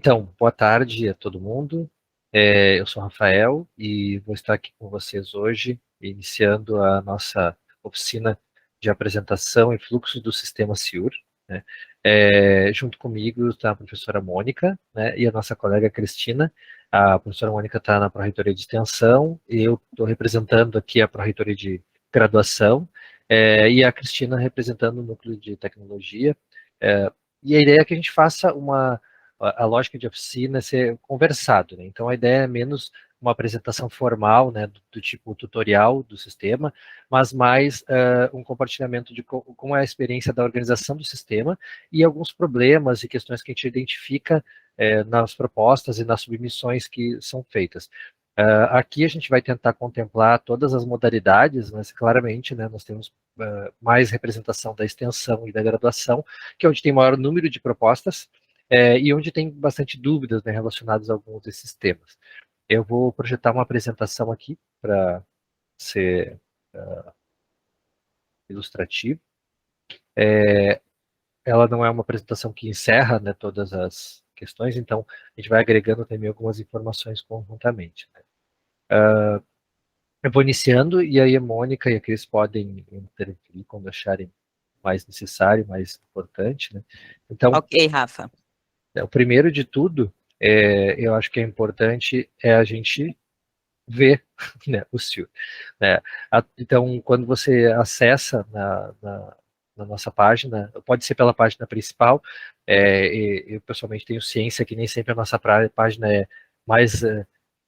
Então, boa tarde a todo mundo. Eu sou o Rafael e vou estar aqui com vocês hoje, iniciando a nossa oficina de apresentação e fluxo do sistema SIUR, né? Junto comigo está a professora Mônica, né, e a nossa colega Cristina. A professora Mônica está na Pró-Reitoria de Extensão, e eu estou representando aqui a Pró-Reitoria de Graduação, e a Cristina representando o Núcleo de Tecnologia. E a ideia é que a gente faça a lógica de oficina é ser conversado, né? Então a ideia é menos uma apresentação formal, né, do tipo tutorial do sistema, mas mais um compartilhamento de como é a experiência da organização do sistema e alguns problemas e questões que a gente identifica nas propostas e nas submissões que são feitas. Aqui a gente vai tentar contemplar todas as modalidades, mas claramente, né, nós temos mais representação da extensão e da graduação, que é onde tem maior número de propostas, e onde tem bastante dúvidas, né, relacionadas a alguns desses temas. Eu vou projetar uma apresentação aqui para ser ilustrativo. Ela não é uma apresentação que encerra, né, todas as questões, então a gente vai agregando também algumas informações conjuntamente, né. Eu vou iniciando e aí a Mônica e a Cris podem interferir quando acharem mais necessário, mais importante, né. Então, Ok, Rafa. o primeiro de tudo, eu acho que é importante a gente ver, né, o SIUR, né. Então, quando você acessa na nossa página, pode ser pela página principal, eu pessoalmente tenho ciência que nem sempre a nossa página é mais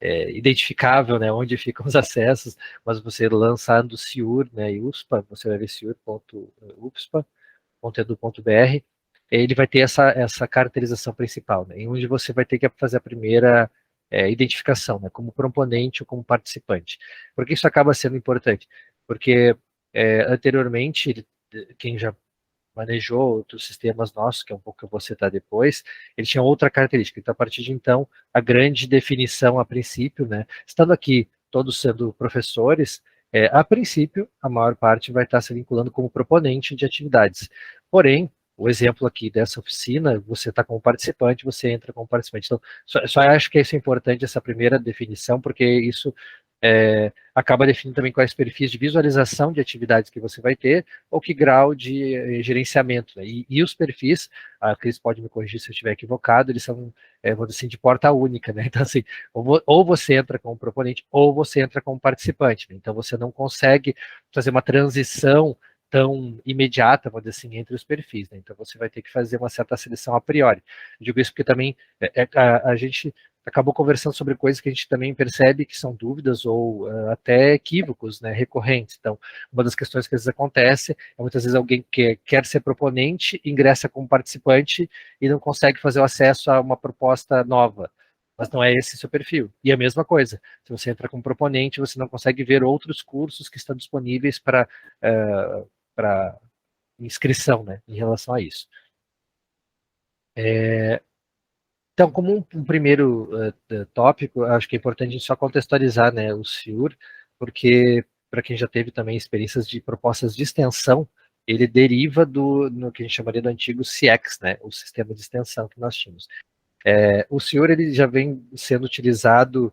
identificável, né, onde ficam os acessos, mas você lançando SIUR, né, e USPA, você vai ver siur.upspa.edu.br, ele vai ter essa caracterização principal, né, em onde você vai ter que fazer a primeira identificação, né, como proponente ou como participante. Por que isso acaba sendo importante? Porque anteriormente, quem já manejou outros sistemas nossos, que é um pouco que eu vou citar depois, ele tinha outra característica. Então, a partir de então, a grande definição a princípio, né, estando aqui todos sendo professores, a princípio, a maior parte vai estar se vinculando como proponente de atividades. Porém, o exemplo aqui dessa oficina, você está como participante, você entra como participante. Então, só acho que isso é importante, essa primeira definição, porque isso acaba definindo também quais perfis de visualização de atividades que você vai ter, ou que grau de gerenciamento, né? E os perfis, a Cris pode me corrigir se eu estiver equivocado, eles são, vou dizer assim, de porta única, né? Então, assim, ou você entra como proponente, ou você entra como participante, né? Então, você não consegue fazer uma transição tão imediata, vamos dizer assim, entre os perfis, né? Então, você vai ter que fazer uma certa seleção a priori. Eu digo isso porque também a gente acabou conversando sobre coisas que a gente também percebe que são dúvidas ou até equívocos, né, recorrentes. Então, uma das questões que às vezes acontece é muitas vezes alguém que quer ser proponente, ingressa como participante e não consegue fazer o acesso a uma proposta nova, mas não é esse seu perfil. E a mesma coisa, se você entra como proponente, você não consegue ver outros cursos que estão disponíveis para inscrição, né, em relação a isso. Então, como um primeiro tópico, acho que é importante a gente só contextualizar, né, o SIUR, porque para quem já teve também experiências de propostas de extensão, ele deriva no que a gente chamaria do antigo CIEX, né, o sistema de extensão que nós tínhamos. O SIUR ele já vem sendo utilizado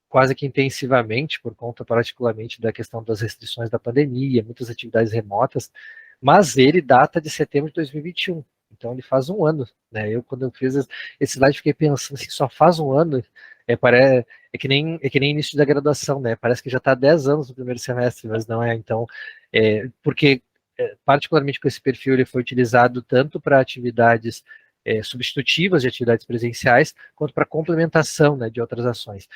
quase que intensivamente, por conta particularmente da questão das restrições da pandemia, muitas atividades remotas, mas ele data de setembro de 2021. Então ele faz um ano, né? Quando eu fiz esse slide, fiquei pensando assim, só faz um ano. É que nem início da graduação, né? Parece que já está há 10 anos no primeiro semestre, mas não é. Então, porque particularmente com esse perfil, ele foi utilizado tanto para atividades substitutivas de atividades presenciais, quanto para complementação, né, de outras ações.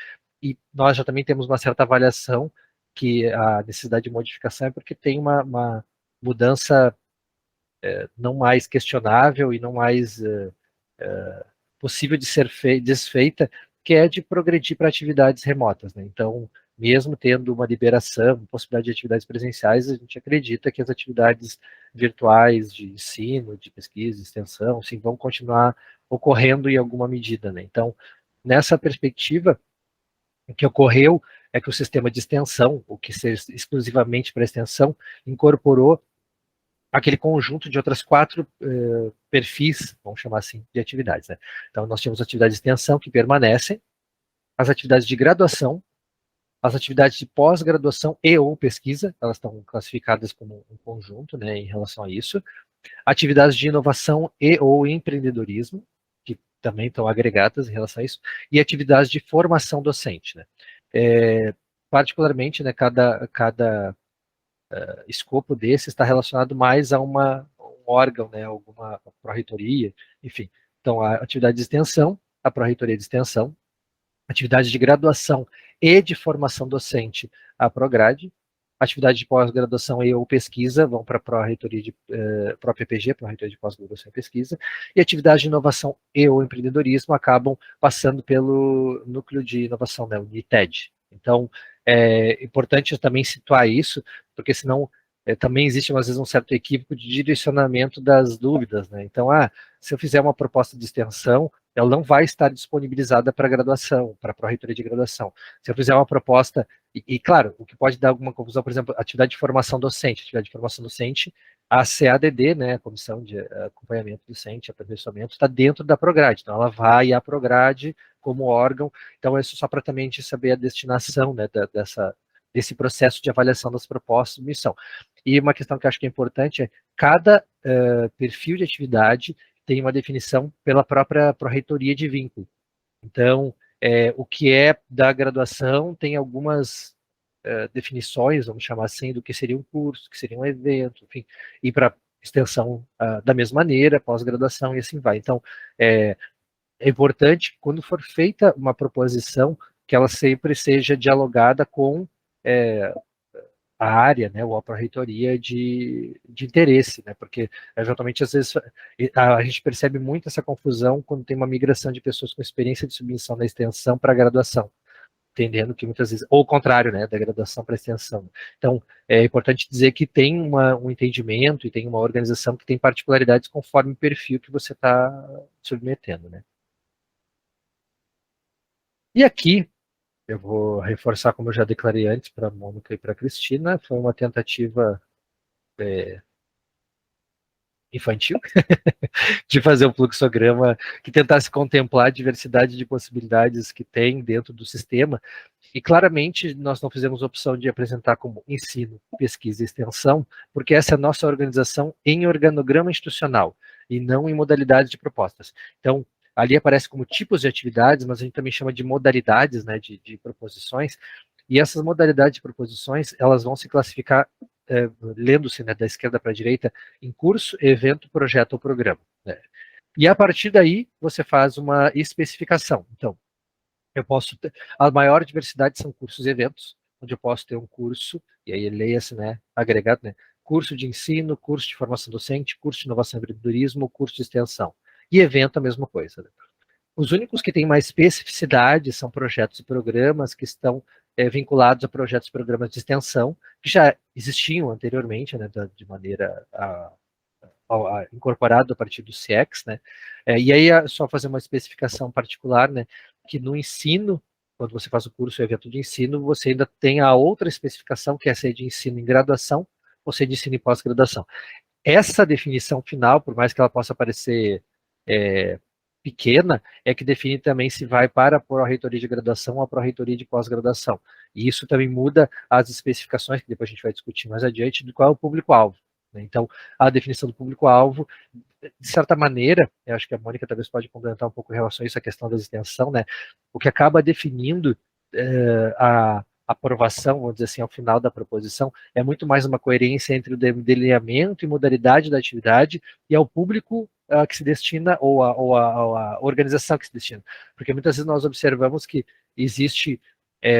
E nós já também temos uma certa avaliação que a necessidade de modificação é porque tem uma mudança não mais questionável e não mais possível de ser desfeita, que é de progredir para atividades remotas, né? Então, mesmo tendo uma liberação, possibilidade de atividades presenciais, a gente acredita que as atividades virtuais de ensino, de pesquisa, de extensão, sim, vão continuar ocorrendo em alguma medida, né? Então, nessa perspectiva, o que ocorreu é que o sistema de extensão, o que seja exclusivamente para extensão, incorporou aquele conjunto de outras 4 perfis, vamos chamar assim, de atividades, né? Então, nós temos atividades de extensão que permanecem, as atividades de graduação, as atividades de pós-graduação e ou pesquisa, elas estão classificadas como um conjunto, né, em relação a isso. Atividades de inovação e ou empreendedorismo, que também estão agregadas em relação a isso, e atividades de formação docente, né. Particularmente, né, cada escopo desse está relacionado mais a um órgão, né, alguma pró-reitoria, enfim. Então, a atividade de extensão, a pró-reitoria de extensão, atividade de graduação e de formação docente, a Prograde, atividade de pós-graduação e ou pesquisa vão para a pró-reitoria de pró-PPG, pró-reitoria de pós-graduação e pesquisa, e atividade de inovação e ou empreendedorismo acabam passando pelo núcleo de inovação, né, o NITED. Então, é importante também situar isso, porque senão também existe, às vezes, um certo equívoco de direcionamento das dúvidas, né? Então, se eu fizer uma proposta de extensão, ela não vai estar disponibilizada para graduação, para a pró-reitoria de graduação. Se eu fizer uma proposta, claro, o que pode dar alguma confusão, por exemplo, atividade de formação docente, a CADD, né, a Comissão de Acompanhamento Docente, Aperfeiçoamento, está dentro da Prograde, então ela vai à Prograde como órgão, então isso só para também a gente saber a destinação, né, desse processo de avaliação das propostas de missão. E uma questão que eu acho que é importante é cada perfil de atividade tem uma definição pela própria pró-reitoria de vínculo. Então, o que é da graduação tem algumas definições, vamos chamar assim, do que seria um curso, que seria um evento, enfim, e para extensão da mesma maneira, pós-graduação e assim vai. Então, é importante, quando for feita uma proposição, que ela sempre seja dialogada com a área, né, ou a pró-reitoria de interesse, né, porque eventualmente às vezes a gente percebe muito essa confusão quando tem uma migração de pessoas com experiência de submissão na extensão para a graduação, entendendo que muitas vezes, ou o contrário, né, da graduação para a extensão. Então, é importante dizer que tem um entendimento e tem uma organização que tem particularidades conforme o perfil que você está submetendo, né. E aqui, eu vou reforçar, como eu já declarei antes para a Mônica e para a Cristina, foi uma tentativa infantil, de fazer um fluxograma que tentasse contemplar a diversidade de possibilidades que tem dentro do sistema, e claramente nós não fizemos opção de apresentar como ensino, pesquisa e extensão, porque essa é a nossa organização em organograma institucional, e não em modalidades de propostas. Então, ali aparece como tipos de atividades, mas a gente também chama de modalidades, né, de proposições, e essas modalidades de proposições, elas vão se classificar lendo-se, né, da esquerda para a direita, em curso, evento, projeto ou programa, né? E a partir daí, você faz uma especificação. Então, eu posso ter, a maior diversidade são cursos e eventos, onde eu posso ter um curso, e aí leia-se, né, agregado, né, curso de ensino, curso de formação docente, curso de inovação e empreendedorismo, curso de extensão. E evento, a mesma coisa, né? Os únicos que têm mais especificidade são projetos e programas que estão vinculados a projetos e programas de extensão, que já existiam anteriormente, né, de maneira incorporado a partir do CX, né, e aí é só fazer uma especificação particular, né, que no ensino, quando você faz o curso ou evento de ensino, você ainda tem a outra especificação, que é ser de ensino em graduação ou ser de ensino em pós-graduação. Essa definição final, por mais que ela possa parecer pequena, é que define também se vai para a pró-reitoria de graduação ou a pró-reitoria de pós-graduação. E isso também muda as especificações, que depois a gente vai discutir mais adiante, do qual é o público-alvo, né? Então, a definição do público-alvo, de certa maneira, eu acho que a Mônica talvez pode complementar um pouco em relação a isso, a questão da extensão, né? O que acaba definindo a aprovação, vamos dizer assim, ao final da proposição, é muito mais uma coerência entre o delineamento e modalidade da atividade e ao público que se destina, ou a organização que se destina. Porque muitas vezes nós observamos que existe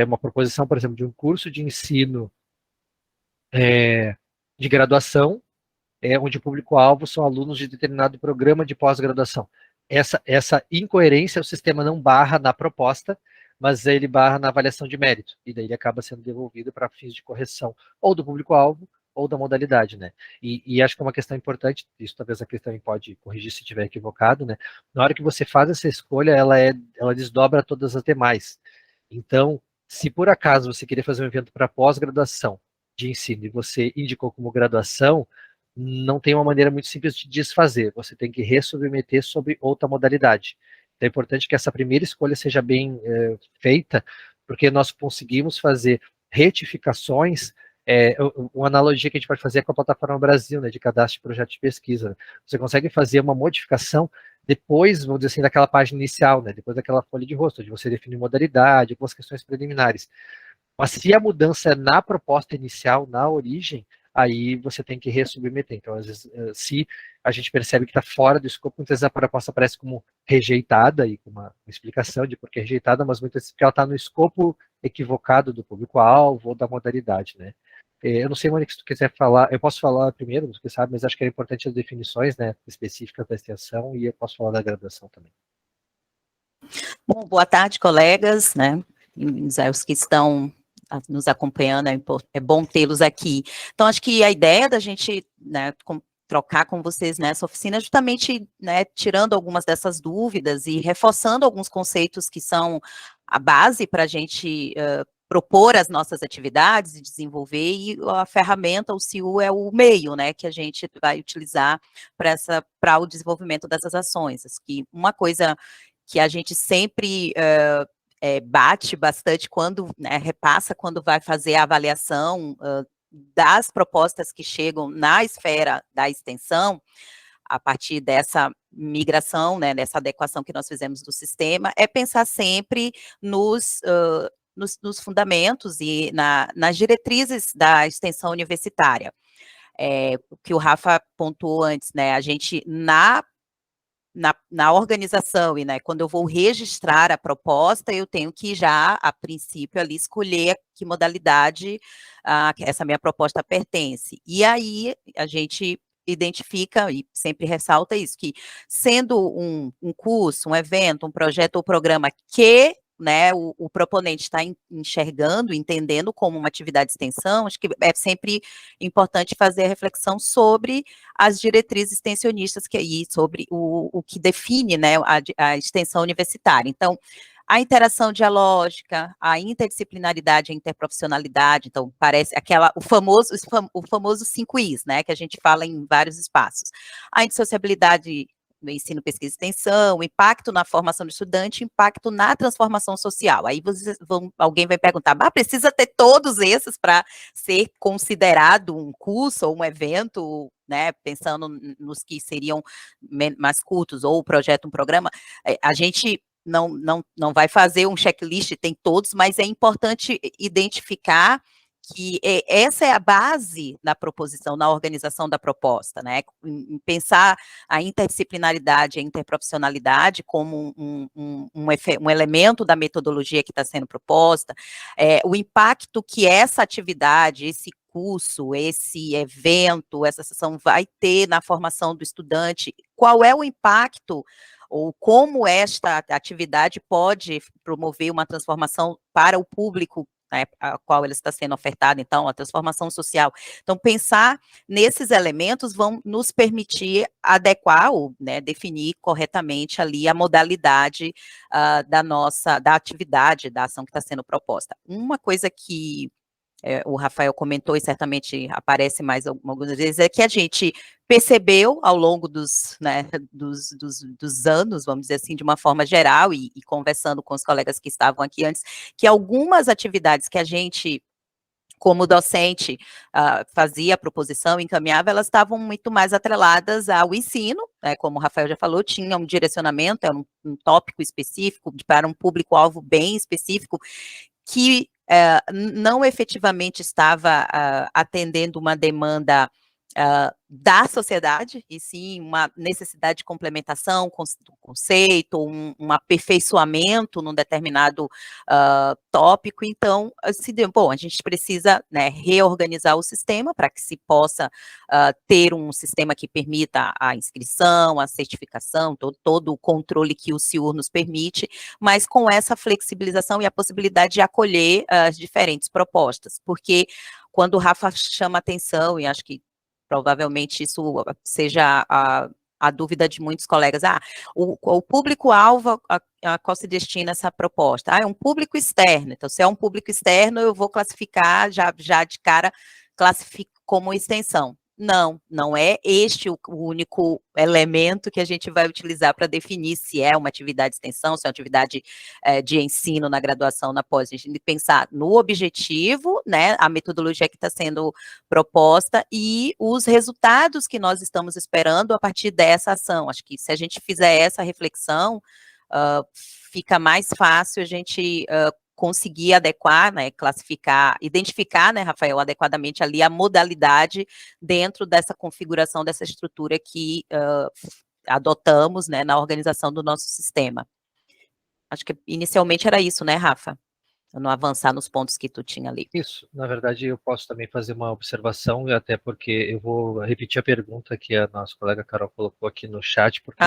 uma proposição, por exemplo, de um curso de ensino de graduação, onde o público-alvo são alunos de determinado programa de pós-graduação. Essa incoerência o sistema não barra na proposta, mas ele barra na avaliação de mérito, e daí ele acaba sendo devolvido para fins de correção, ou do público-alvo, ou da modalidade, né? E acho que é uma questão importante, isso talvez a questão pode corrigir se estiver equivocado, né? Na hora que você faz essa escolha, ela desdobra todas as demais. Então, se por acaso você queria fazer um evento para pós-graduação de ensino e você indicou como graduação, não tem uma maneira muito simples de desfazer, você tem que ressubmeter sobre outra modalidade. Então é importante que essa primeira escolha seja bem feita, porque nós conseguimos fazer retificações, uma analogia que a gente pode fazer é com a plataforma Brasil, né, de cadastro de projeto de pesquisa. Né? Você consegue fazer uma modificação depois, vamos dizer assim, daquela página inicial, né, depois daquela folha de rosto, onde você define modalidade, algumas questões preliminares. Mas se a mudança é na proposta inicial, na origem, aí você tem que ressubmeter. Então, às vezes, se a gente percebe que está fora do escopo, muitas vezes a proposta aparece como rejeitada, e com uma explicação de por que rejeitada, mas muitas vezes porque ela está no escopo equivocado do público-alvo ou da modalidade, né? Eu não sei, Mônica, se tu quiser falar, eu posso falar primeiro, você sabe, mas acho que é importante as definições, né, específicas da extensão, e eu posso falar da graduação também. Bom, boa tarde, colegas, né, os que estão nos acompanhando, é bom tê-los aqui. Então, acho que a ideia da gente, né, trocar com vocês nessa oficina é justamente, né, tirando algumas dessas dúvidas e reforçando alguns conceitos que são a base para a gente propor as nossas atividades e desenvolver, e a ferramenta, o CIU, é o meio, né, que a gente vai utilizar para o desenvolvimento dessas ações. Que uma coisa que a gente sempre bate bastante quando, né, repassa quando vai fazer a avaliação das propostas que chegam na esfera da extensão, a partir dessa migração, né, dessa adequação que nós fizemos do sistema, é pensar sempre nos fundamentos e nas diretrizes da extensão universitária. O que o Rafa pontuou antes, né, a gente, na organização, e, né, quando eu vou registrar a proposta, eu tenho que já, a princípio, ali escolher que modalidade essa minha proposta pertence. E aí, a gente identifica e sempre ressalta isso, que sendo um curso, um evento, um projeto ou programa que, né, o proponente está enxergando, entendendo como uma atividade de extensão, acho que é sempre importante fazer a reflexão sobre as diretrizes extensionistas, que aí, sobre o que define, né, a extensão universitária. Então, a interação dialógica, a interdisciplinaridade, a interprofissionalidade, então, parece o famoso 5 Is, né, que a gente fala em vários espaços. A indissociabilidade no ensino, pesquisa e extensão, impacto na formação do estudante, impacto na transformação social. Aí alguém vai perguntar, precisa ter todos esses para ser considerado um curso ou um evento, né, pensando nos que seriam mais curtos, ou projeto, um programa? A gente não vai fazer um checklist, tem todos, mas é importante identificar que essa é a base da proposição, na organização da proposta, né, em pensar a interdisciplinaridade, a interprofissionalidade como um elemento da metodologia que está sendo proposta, o impacto que essa atividade, esse curso, esse evento, essa sessão vai ter na formação do estudante, qual é o impacto ou como esta atividade pode promover uma transformação para o público, né, a qual ele está sendo ofertado, então, a transformação social. Então, pensar nesses elementos vão nos permitir adequar ou, né, definir corretamente ali a modalidade da atividade, da ação que está sendo proposta. Uma coisa que o Rafael comentou, e certamente aparece mais algumas vezes, é que a gente percebeu ao longo né, dos anos, vamos dizer assim, de uma forma geral, e conversando com os colegas que estavam aqui antes, que algumas atividades que a gente, como docente, fazia a proposição, encaminhava, elas estavam muito mais atreladas ao ensino, né, como o Rafael já falou, tinha um direcionamento, era um tópico específico, para um público-alvo bem específico, que não efetivamente estava atendendo uma demanda da sociedade, e sim uma necessidade de complementação do conceito, um aperfeiçoamento num determinado tópico. Então, a gente precisa, né, reorganizar o sistema para que se possa ter um sistema que permita a inscrição, a certificação, todo o controle que o CIUR nos permite, mas com essa flexibilização e a possibilidade de acolher as diferentes propostas, porque quando o Rafa chama atenção, e acho que provavelmente isso seja a dúvida de muitos colegas, o público-alvo a qual se destina essa proposta, é um público externo, então se é um público externo, eu vou classificar, já de cara, classifico como extensão. Não é este o único elemento que a gente vai utilizar para definir se é uma atividade de extensão, se é uma atividade de ensino na graduação, na pós. A gente tem que pensar no objetivo, né, a metodologia que está sendo proposta e os resultados que nós estamos esperando a partir dessa ação. Acho que se a gente fizer essa reflexão, fica mais fácil a gente conseguir adequar, né, classificar, identificar, né, Rafael, adequadamente ali a modalidade dentro dessa configuração, dessa estrutura que adotamos, né, na organização do nosso sistema. Acho que inicialmente era isso, né, Rafa? Pra não avançar nos pontos que tu tinha ali. Isso, na verdade eu posso também fazer uma observação, até porque eu vou repetir a pergunta que a nossa colega Carol colocou aqui no chat, porque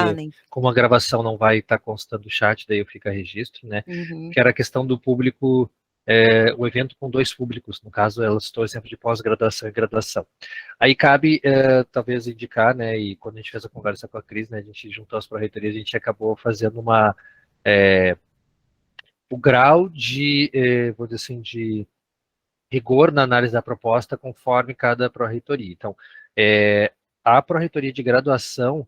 como a gravação não vai estar constando o chat, daí eu fico a registro, né, que era a questão do público, o evento com 2 públicos, no caso ela citou o exemplo de pós-graduação e graduação. Aí cabe, talvez, indicar, né, e quando a gente fez a conversa com a Cris, né, a gente juntou as pró-reitorias, a gente acabou fazendo o grau de, vou dizer assim, de rigor na análise da proposta conforme cada pró-reitoria. Então, a pró-reitoria de graduação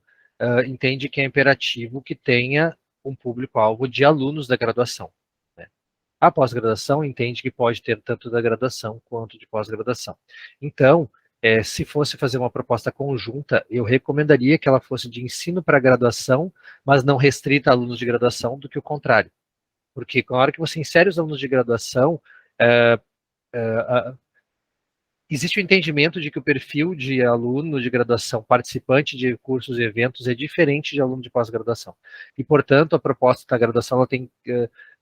entende que é imperativo que tenha um público-alvo de alunos da graduação, né? A pós-graduação entende que pode ter tanto da graduação quanto de pós-graduação. Então, se fosse fazer uma proposta conjunta, eu recomendaria que ela fosse de ensino para graduação, mas não restrita a alunos de graduação, do que o contrário. Porque na hora que você insere os alunos de graduação, existe o entendimento de que o perfil de aluno de graduação, participante de cursos e eventos, é diferente de aluno de pós-graduação. E, portanto, a proposta da graduação ela tem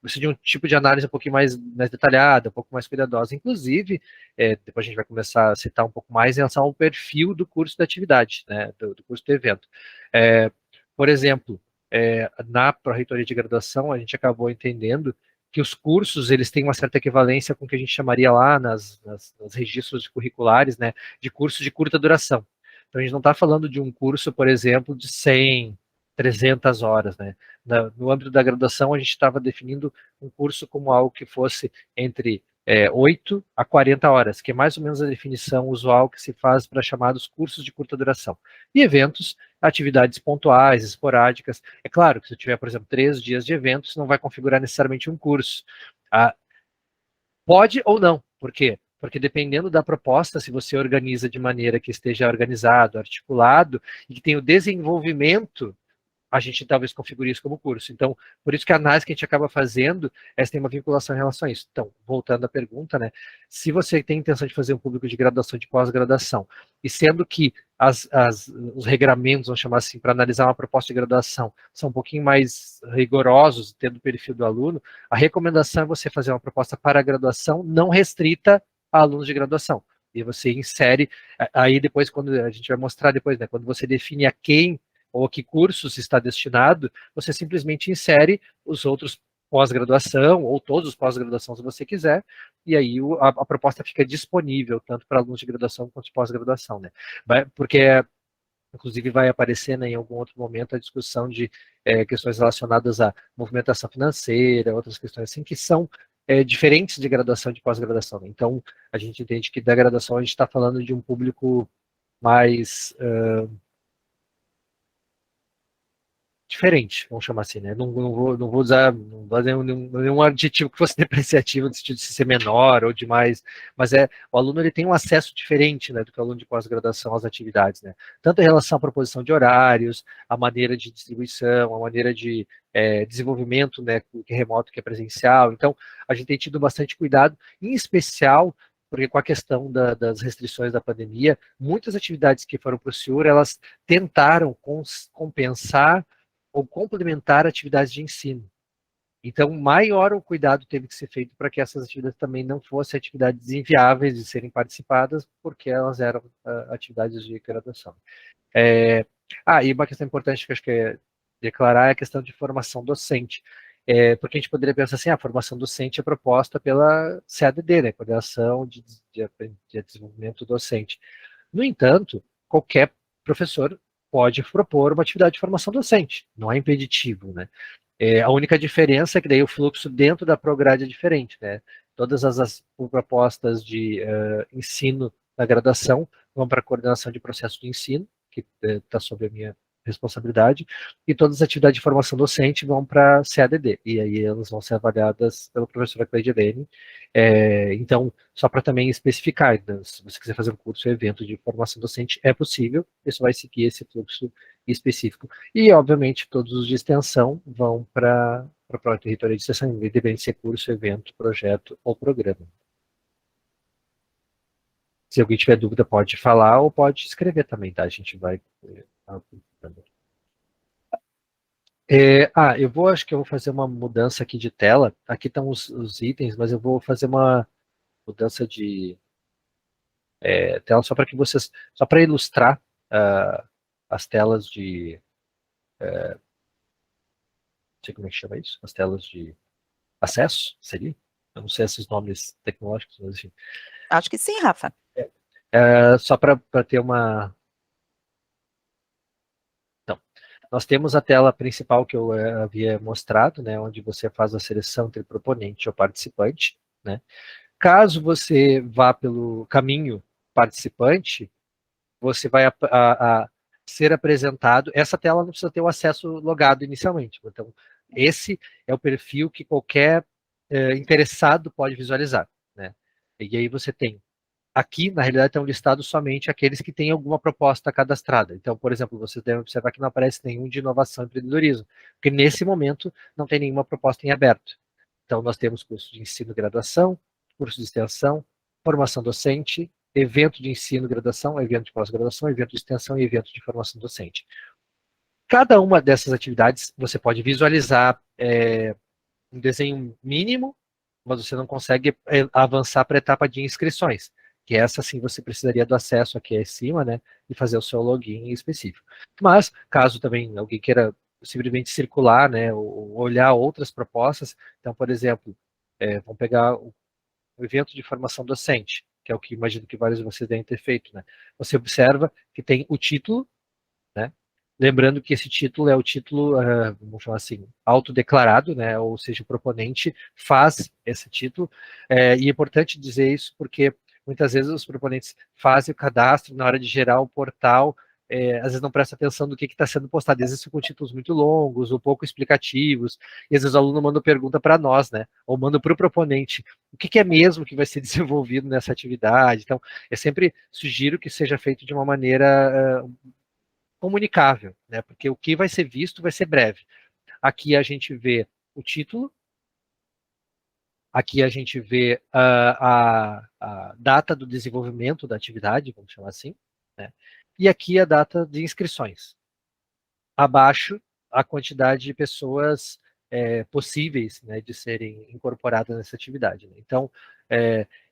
precisa de um tipo de análise um pouquinho mais detalhada, um pouco mais cuidadosa. Inclusive, depois a gente vai começar a citar um pouco mais em relação ao perfil do curso da atividade, né, do curso do evento. Por exemplo, na pró-reitoria de graduação, a gente acabou entendendo que os cursos eles têm uma certa equivalência com o que a gente chamaria lá nos registros curriculares, né, de cursos de curta duração. Então, a gente não está falando de um curso, por exemplo, de 100, 300 horas, né? No âmbito da graduação, a gente estava definindo um curso como algo que fosse entre 8 a 40 horas, que é mais ou menos a definição usual que se faz para chamados cursos de curta duração. E eventos, atividades pontuais, esporádicas. É claro que se eu tiver, por exemplo, 3 dias de eventos, não vai configurar necessariamente um curso. Pode ou não. Por quê? Porque dependendo da proposta, se você organiza de maneira que esteja organizado, articulado, e que tenha o desenvolvimento, a gente talvez configure isso como curso. Então, por isso que a análise que a gente acaba fazendo, essa tem uma vinculação em relação a isso. Então, voltando à pergunta, né, se você tem intenção de fazer um público de graduação, de pós-graduação, e sendo que os regramentos, vamos chamar assim, para analisar uma proposta de graduação, são um pouquinho mais rigorosos, tendo o perfil do aluno, a recomendação é você fazer uma proposta para a graduação não restrita a alunos de graduação. E você insere, aí depois, quando a gente vai mostrar depois, né, quando você define a quem ou a que cursos está destinado, você simplesmente insere os outros pós-graduação, ou todos os pós-graduação, se você quiser, e aí a proposta fica disponível, tanto para alunos de graduação quanto de pós-graduação, né? Porque, inclusive, vai aparecer, né, em algum outro momento a discussão de questões relacionadas à movimentação financeira, outras questões assim, que são diferentes de graduação e de pós-graduação. Então, a gente entende que da graduação a gente está falando de um público mais diferente, vamos chamar assim, né? Não vou usar nenhum adjetivo que fosse depreciativo, no sentido de ser menor ou demais, mas o aluno ele tem um acesso diferente, né, do que o aluno de pós-graduação às atividades, né? Tanto em relação à proposição de horários, a maneira de distribuição, a maneira de desenvolvimento, né, que é remoto, que é presencial. Então, a gente tem tido bastante cuidado, em especial porque com a questão das restrições da pandemia, muitas atividades que foram para o SEUR, elas tentaram compensar ou complementar atividades de ensino. Então, maior o cuidado teve que ser feito para que essas atividades também não fossem atividades inviáveis de serem participadas, porque elas eram atividades de graduação. E uma questão importante que eu acho que é declarar é a questão de formação docente. Porque a gente poderia pensar assim, a formação docente é proposta pela CADD, né, Coordenação de Desenvolvimento Docente. No entanto, qualquer professor pode propor uma atividade de formação docente, não é impeditivo, né? A única diferença é que daí o fluxo dentro da prograde é diferente, né? Todas as propostas de ensino da graduação vão para a coordenação de processo de ensino, que está sob a minha responsabilidade, e todas as atividades de formação docente vão para a CADD, e aí elas vão ser avaliadas pela professora Cleide Lene. Então, só para também especificar, então, se você quiser fazer um curso ou evento de formação docente, é possível, isso vai seguir esse fluxo específico. E, obviamente, todos os de extensão vão para a Pró-Reitoria de Extensão, independente se é curso, evento, projeto ou programa. Se alguém tiver dúvida, pode falar ou pode escrever também, tá? A gente vai... acho que eu vou fazer uma mudança aqui de tela. Aqui estão os itens, mas eu vou fazer uma mudança de tela só para que vocês... Só para ilustrar as telas de... não sei como é que chama isso. As telas de acesso, seria? Eu não sei esses nomes tecnológicos, mas enfim. Acho que sim, Rafa. Só para ter uma... Então, nós temos a tela principal que eu havia mostrado, né, onde você faz a seleção entre proponente ou participante, né? Caso você vá pelo caminho participante, você vai ser apresentado... Essa tela não precisa ter o acesso logado inicialmente. Então, esse é o perfil que qualquer interessado pode visualizar, né? E aí você tem... Aqui, na realidade, estão listados somente aqueles que têm alguma proposta cadastrada. Então, por exemplo, vocês devem observar que não aparece nenhum de inovação e empreendedorismo, porque nesse momento não tem nenhuma proposta em aberto. Então, nós temos curso de ensino e graduação, curso de extensão, formação docente, evento de ensino e graduação, evento de pós-graduação, evento de extensão e evento de formação docente. Cada uma dessas atividades você pode visualizar um desenho mínimo, mas você não consegue avançar para a etapa de inscrições, que essa sim você precisaria do acesso aqui acima, né, e fazer o seu login específico. Mas, caso também alguém queira simplesmente circular, né, ou olhar outras propostas, então, por exemplo, vamos pegar o evento de formação docente, que é o que imagino que vários de vocês devem ter feito, né, você observa que tem o título, né, lembrando que esse título é o título, vamos chamar assim, autodeclarado, né? Ou seja, o proponente faz esse título. E é importante dizer isso porque muitas vezes os proponentes fazem o cadastro na hora de gerar o portal, às vezes não presta atenção do que está sendo postado, às vezes com títulos muito longos ou pouco explicativos, e às vezes o aluno manda pergunta para nós, né? Ou manda para o proponente, o que é mesmo que vai ser desenvolvido nessa atividade. Então, eu sempre sugiro que seja feito de uma maneira comunicável, né? Porque o que vai ser visto vai ser breve. Aqui a gente vê o título, aqui a gente vê a data do desenvolvimento da atividade, vamos chamar assim, né? E aqui a data de inscrições. Abaixo, a quantidade de pessoas possíveis, né, de serem incorporadas nessa atividade, né? Então,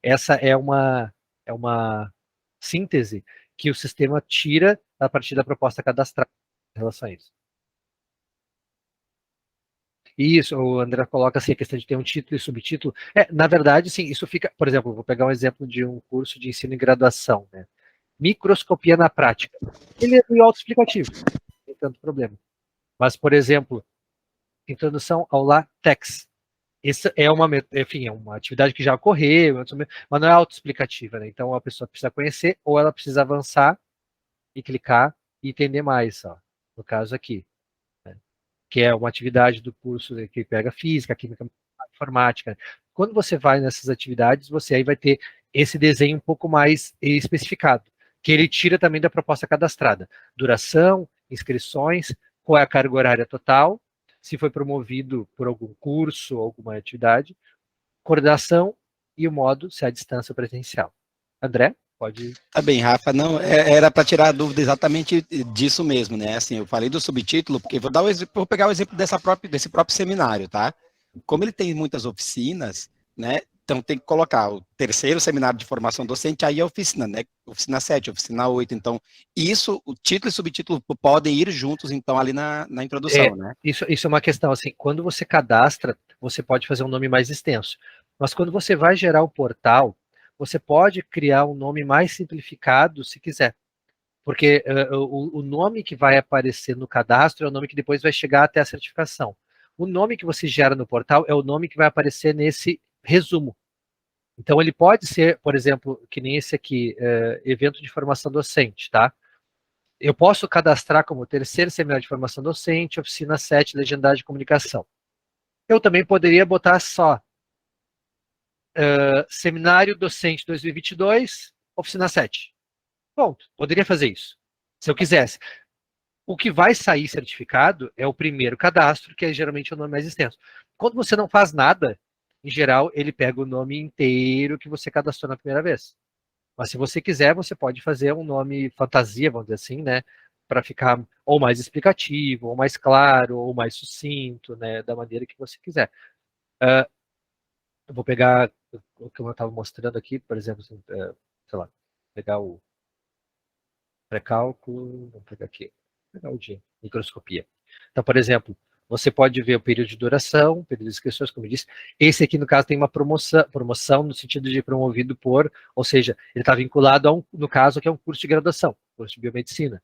essa é uma síntese que o sistema tira a partir da proposta cadastrada em relação a isso. Isso, o André coloca assim, a questão de ter um título e subtítulo. Na verdade, sim, isso fica, por exemplo, vou pegar um exemplo de um curso de ensino e graduação, né? Microscopia na prática. Ele é meio autoexplicativo, não tem tanto problema. Mas, por exemplo, introdução ao LaTeX. Essa é enfim, é uma atividade que já ocorreu, mas não é autoexplicativa, né? Então a pessoa precisa conhecer ou ela precisa avançar e clicar e entender mais, ó, no caso aqui, né? Que é uma atividade do curso que pega física, química, informática. Quando você vai nessas atividades, você aí vai ter esse desenho um pouco mais especificado, que ele tira também da proposta cadastrada. Duração, inscrições, qual é a carga horária total, se foi promovido por algum curso, alguma atividade, coordenação e o modo, se é a distância ou presencial. André, pode... Tá bem, Rafa, não, era para tirar a dúvida exatamente disso mesmo, né? Assim, eu falei do subtítulo, porque vou pegar o exemplo desse próprio seminário, tá? Como ele tem muitas oficinas, né? Então tem que colocar o terceiro seminário de formação docente, aí a oficina, né? Oficina 7, oficina 8. Então, isso, o título e subtítulo podem ir juntos, então, ali na introdução, né? Isso é uma questão, assim, quando você cadastra, você pode fazer um nome mais extenso. Mas quando você vai gerar o portal, você pode criar um nome mais simplificado, se quiser. Porque o nome que vai aparecer no cadastro é o nome que depois vai chegar até a certificação. O nome que você gera no portal é o nome que vai aparecer nesse resumo. Então, ele pode ser, por exemplo, que nem esse aqui, evento de formação docente, tá? Eu posso cadastrar como terceiro seminário de formação docente, oficina 7, legendagem de comunicação. Eu também poderia botar só seminário docente 2022, oficina 7. Ponto. Poderia fazer isso, se eu quisesse. O que vai sair certificado é o primeiro cadastro, que é geralmente o nome mais extenso. Quando você não faz nada, em geral, ele pega o nome inteiro que você cadastrou na primeira vez. Mas se você quiser, você pode fazer um nome fantasia, vamos dizer assim, né? Para ficar ou mais explicativo, ou mais claro, ou mais sucinto, né? Da maneira que você quiser. Eu vou pegar o que eu estava mostrando aqui, por exemplo, assim, sei lá, pegar o pré-cálculo, vamos pegar aqui, pegar o de microscopia. Então, por exemplo, você pode ver o período de duração, o período de inscrições, como eu disse. Esse aqui, no caso, tem uma promoção no sentido de promovido por, ou seja, ele está vinculado a no caso, que é um curso de graduação, curso de biomedicina.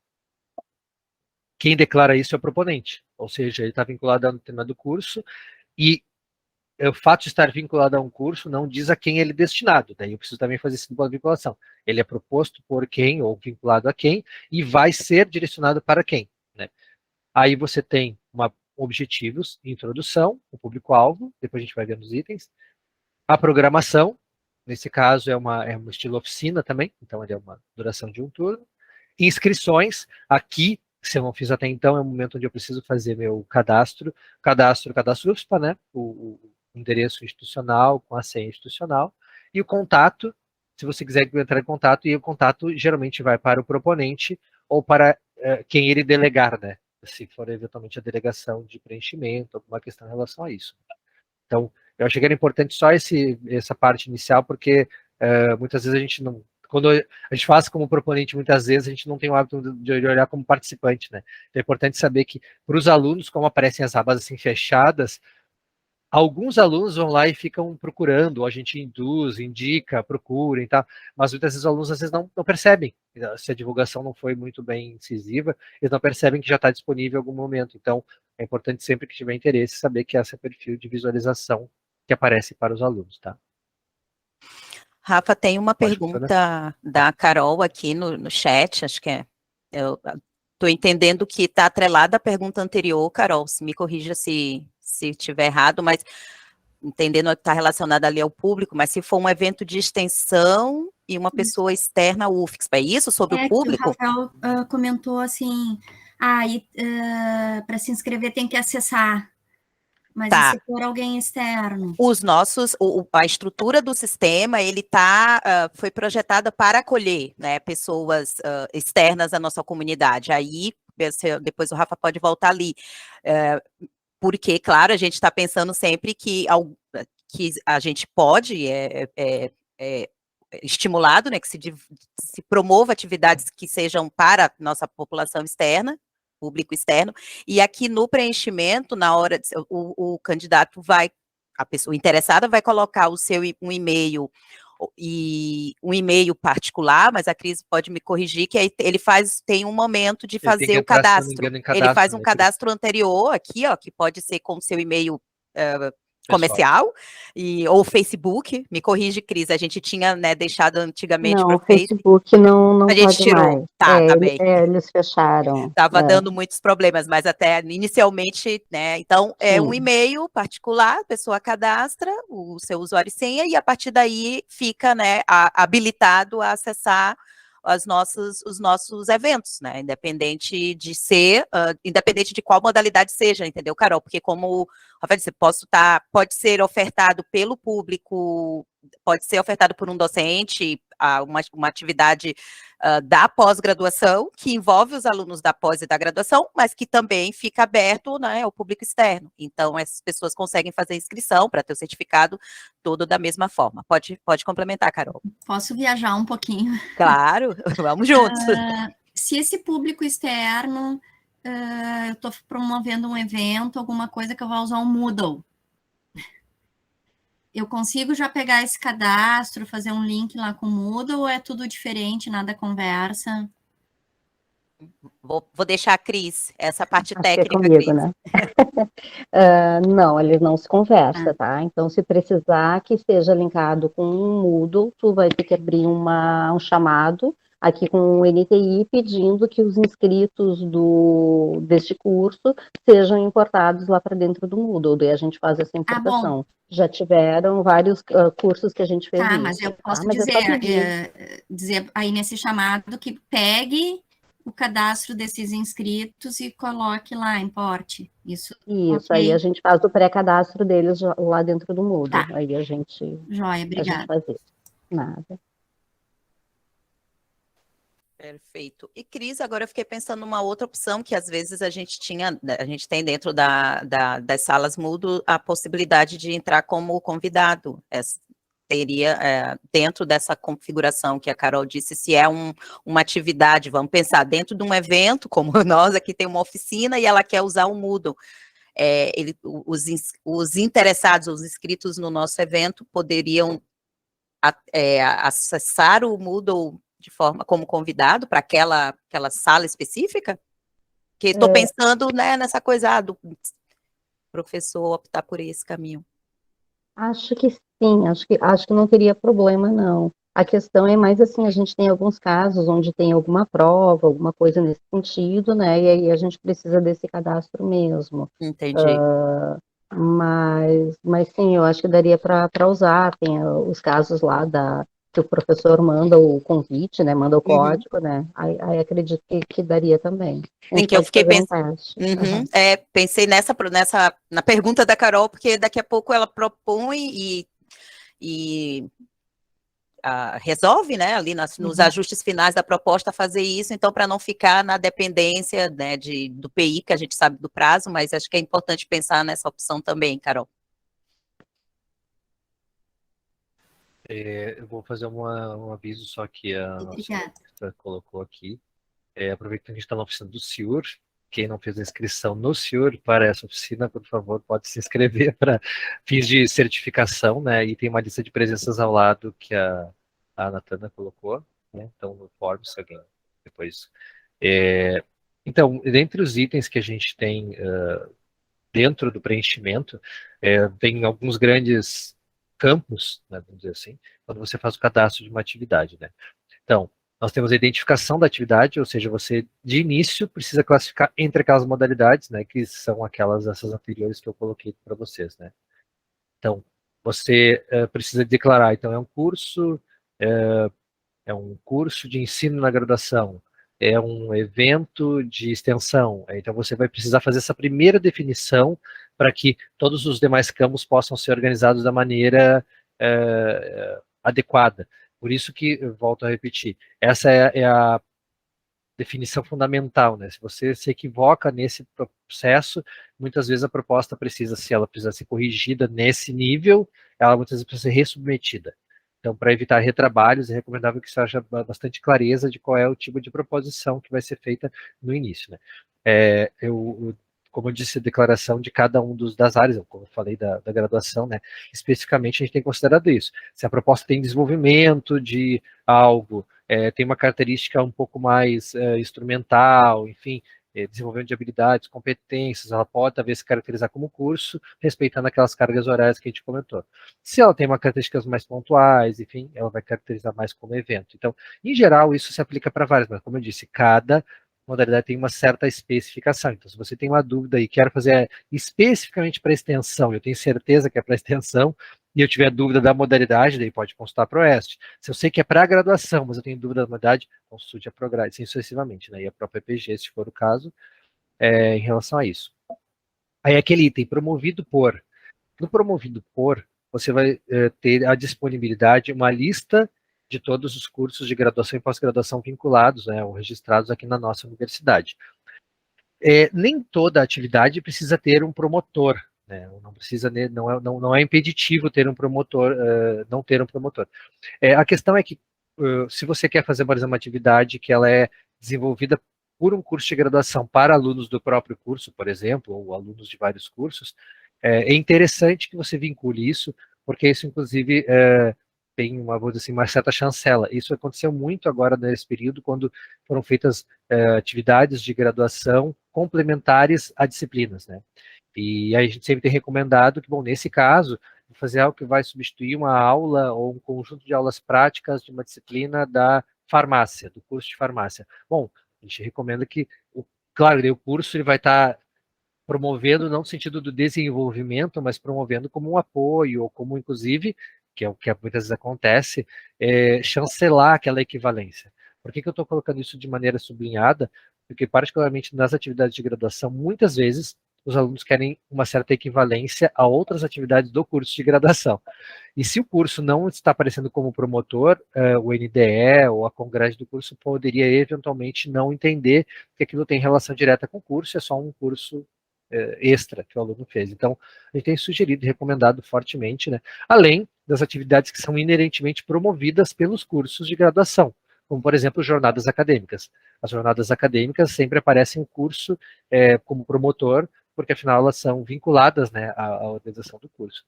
Quem declara isso é o proponente, ou seja, ele está vinculado a um determinado curso, e o fato de estar vinculado a um curso não diz a quem ele é destinado, daí eu preciso também fazer esse tipo de vinculação. Ele é proposto por quem, ou vinculado a quem, e vai ser direcionado para quem, né? Aí você tem objetivos, introdução, o público-alvo, depois a gente vai ver nos itens, a programação, nesse caso é um estilo oficina também, então ele é uma duração de um turno, inscrições, aqui, se eu não fiz até então, é o momento onde eu preciso fazer meu cadastro UFSPA, né, o endereço institucional com a senha institucional, e o contato, se você quiser entrar em contato, e o contato geralmente vai para o proponente ou para quem ele delegar, né, se for eventualmente a delegação de preenchimento, alguma questão em relação a isso. Então, eu achei que era importante só essa parte inicial, porque muitas vezes a gente não, quando a gente faz como proponente, muitas vezes a gente não tem o hábito de olhar como participante, né? Então é importante saber que, para os alunos, como aparecem as abas assim fechadas, alguns alunos vão lá e ficam procurando, ou a gente induz, indica, procura e tal, mas muitas vezes os alunos às vezes não percebem, se a divulgação não foi muito bem incisiva, eles não percebem que já está disponível em algum momento. Então, é importante sempre que tiver interesse saber que esse é o perfil de visualização que aparece para os alunos, tá? Rafa, tem uma Pode pergunta da Carol aqui no chat, acho que eu estou entendendo que está atrelada à pergunta anterior, Carol, se me corrija se estiver errado, mas entendendo que está relacionada ali ao público, mas se for um evento de extensão e uma pessoa externa ao UFSPA, é isso sobre o público? Que o Rafael comentou assim, para se inscrever tem que acessar, mas tá. e se for alguém externo? Os nossos, a estrutura do sistema, ele foi projetada para acolher, né, pessoas externas à nossa comunidade. Aí, depois o Rafa pode voltar ali. Porque, claro, a gente está pensando sempre que a gente pode, estimulado, né, que se promova atividades que sejam para a nossa população externa, público externo, e aqui no preenchimento, na hora, o candidato a pessoa interessada vai colocar um e-mail, e um e-mail particular, mas a Cris pode me corrigir, que aí ele tem um momento de fazer o cadastro. Ele faz um cadastro anterior aqui, ó, que pode ser com o seu e-mail comercial, ou Facebook, me corrige, Cris, a gente tinha, né, deixado antigamente para o Facebook não a gente pode tirou. mais. Tá bem. Eles fecharam. Estava dando muitos problemas, mas até inicialmente, né, então é um e-mail particular, a pessoa cadastra o seu usuário e senha e a partir daí fica, né, habilitado a acessar os nossos eventos, né, independente de qual modalidade seja, entendeu, Carol? Porque como, Rafael disse, pode ser ofertado pelo público, pode ser ofertado por um docente, uma atividade da pós-graduação, que envolve os alunos da pós e da graduação, mas que também fica aberto, né, ao público externo. Então, essas pessoas conseguem fazer inscrição para ter o certificado todo da mesma forma. Pode complementar, Carol. Posso viajar um pouquinho? Claro, vamos juntos. Se esse público externo, eu estou promovendo um evento, alguma coisa que eu vou usar um Moodle, eu consigo já pegar esse cadastro, fazer um link lá com o Moodle, ou é tudo diferente, nada conversa? Vou deixar a Cris, essa parte Acho que é técnica, comigo, Cris. né? Não, ele não se conversa, tá? Então, se precisar que seja linkado com um Moodle, tu vai ter que abrir um chamado aqui com o NTI pedindo que os inscritos deste curso sejam importados lá para dentro do Moodle, daí a gente faz essa Ah, bom. importação. Já tiveram vários cursos que a gente fez Tá, isso, mas eu posso tá? Mas é só pedir. dizer aí nesse chamado que pegue o cadastro desses inscritos e coloque lá, importe. Isso, Isso, aí ok. a gente faz o pré-cadastro deles lá dentro do Moodle. Tá. Aí a gente Joia, obrigada. faz isso. Nada. Perfeito. E Cris, agora eu fiquei pensando numa outra opção que às vezes a gente tem dentro das salas Moodle a possibilidade de entrar como convidado. Teria dentro dessa configuração que a Carol disse, se é uma atividade, vamos pensar, dentro de um evento, como nós aqui tem uma oficina e ela quer usar o Moodle. Os interessados, os inscritos no nosso evento poderiam acessar o Moodle de forma como convidado para aquela sala específica? Que estou pensando, né, nessa coisa do professor optar por esse caminho. Acho que sim, acho que não teria problema, não. A questão é mais assim, a gente tem alguns casos onde tem alguma prova, alguma coisa nesse sentido, né? E aí a gente precisa desse cadastro mesmo. Entendi. Mas sim, eu acho que daria para usar. Tem os casos lá que o professor manda o convite, né? Manda o código, né? Aí acredito que daria também. Em que eu fiquei pensando. Pensei na pergunta da Carol, porque daqui a pouco ela propõe e resolve, né, ali nos ajustes finais da proposta, fazer isso, então, para não ficar na dependência, né, do PI, que a gente sabe do prazo, mas acho que é importante pensar nessa opção também, Carol. Eu vou fazer um aviso só que a nossa colocou aqui. Aproveitando que a gente está na oficina do Ciur, quem não fez a inscrição no Ciur para essa oficina, por favor, pode se inscrever para fins de certificação, né? E tem uma lista de presenças ao lado que a Natana colocou, né? Então, no fórum, se alguém depois... Então, dentre os itens que a gente tem dentro do preenchimento, tem alguns grandes campos, né, vamos dizer assim, quando você faz o cadastro de uma atividade, né? Então, nós temos a identificação da atividade, ou seja, você, de início, precisa classificar entre aquelas modalidades, né, que são essas anteriores que eu coloquei para vocês, né. Então, você precisa declarar, então, é um curso de ensino na graduação, é um evento de extensão, então você vai precisar fazer essa primeira definição para que todos os demais campos possam ser organizados da maneira adequada. Por isso que, eu volto a repetir, essa é a definição fundamental, né? Se você se equivoca nesse processo, muitas vezes a proposta precisa, se ela precisa ser corrigida nesse nível, ela muitas vezes precisa ser resubmetida. Então, para evitar retrabalhos, é recomendável que haja bastante clareza de qual é o tipo de proposição que vai ser feita no início, né? Como eu disse, a declaração de cada um das áreas, como eu falei da graduação, né? Especificamente, a gente tem considerado isso. Se a proposta tem desenvolvimento de algo, tem uma característica um pouco mais instrumental, enfim, desenvolvimento de habilidades, competências, ela pode talvez se caracterizar como curso, respeitando aquelas cargas horárias que a gente comentou. Se ela tem uma características mais pontuais, enfim, ela vai caracterizar mais como evento. Então, em geral, isso se aplica para várias, mas como eu disse, cada modalidade tem uma certa especificação. Então, se você tem uma dúvida e quer fazer especificamente para extensão, eu tenho certeza que é para extensão, e eu tiver dúvida da modalidade, daí pode consultar a ProEst. Se eu sei que é para graduação, mas eu tenho dúvida da modalidade, consulte a ProGrade, assim sucessivamente, né? E a própria EPG, se for o caso, em relação a isso. Aí aquele item, promovido por. No promovido por, você vai ter à disponibilidade uma lista de todos os cursos de graduação e pós-graduação vinculados, né, ou registrados aqui na nossa universidade. Nem toda atividade precisa ter um promotor, né, não precisa, não é impeditivo ter um promotor, não ter um promotor. A questão é que, se você quer fazer, por exemplo, uma atividade que ela é desenvolvida por um curso de graduação para alunos do próprio curso, por exemplo, ou alunos de vários cursos, é interessante que você vincule isso, porque isso, inclusive, tem uma, vou dizer assim, uma certa chancela. Isso aconteceu muito agora nesse período, quando foram feitas atividades de graduação complementares a disciplinas, né? E aí a gente sempre tem recomendado que, bom, nesse caso, fazer algo que vai substituir uma aula ou um conjunto de aulas práticas de uma disciplina da farmácia, do curso de farmácia. Bom, a gente recomenda que, claro, o curso ele vai estar promovendo não no sentido do desenvolvimento, mas promovendo como um apoio, ou como, inclusive, que é o que muitas vezes acontece, chancelar aquela equivalência. Por que eu estou colocando isso de maneira sublinhada? Porque, particularmente nas atividades de graduação, muitas vezes os alunos querem uma certa equivalência a outras atividades do curso de graduação. E se o curso não está aparecendo como promotor, o NDE ou a congrade do curso poderia eventualmente não entender que aquilo tem relação direta com o curso, é só um curso extra que o aluno fez. Então, a gente tem sugerido e recomendado fortemente, né, além das atividades que são inerentemente promovidas pelos cursos de graduação, como, por exemplo, jornadas acadêmicas. As jornadas acadêmicas sempre aparecem em curso como promotor, porque afinal elas são vinculadas, né, à organização do curso.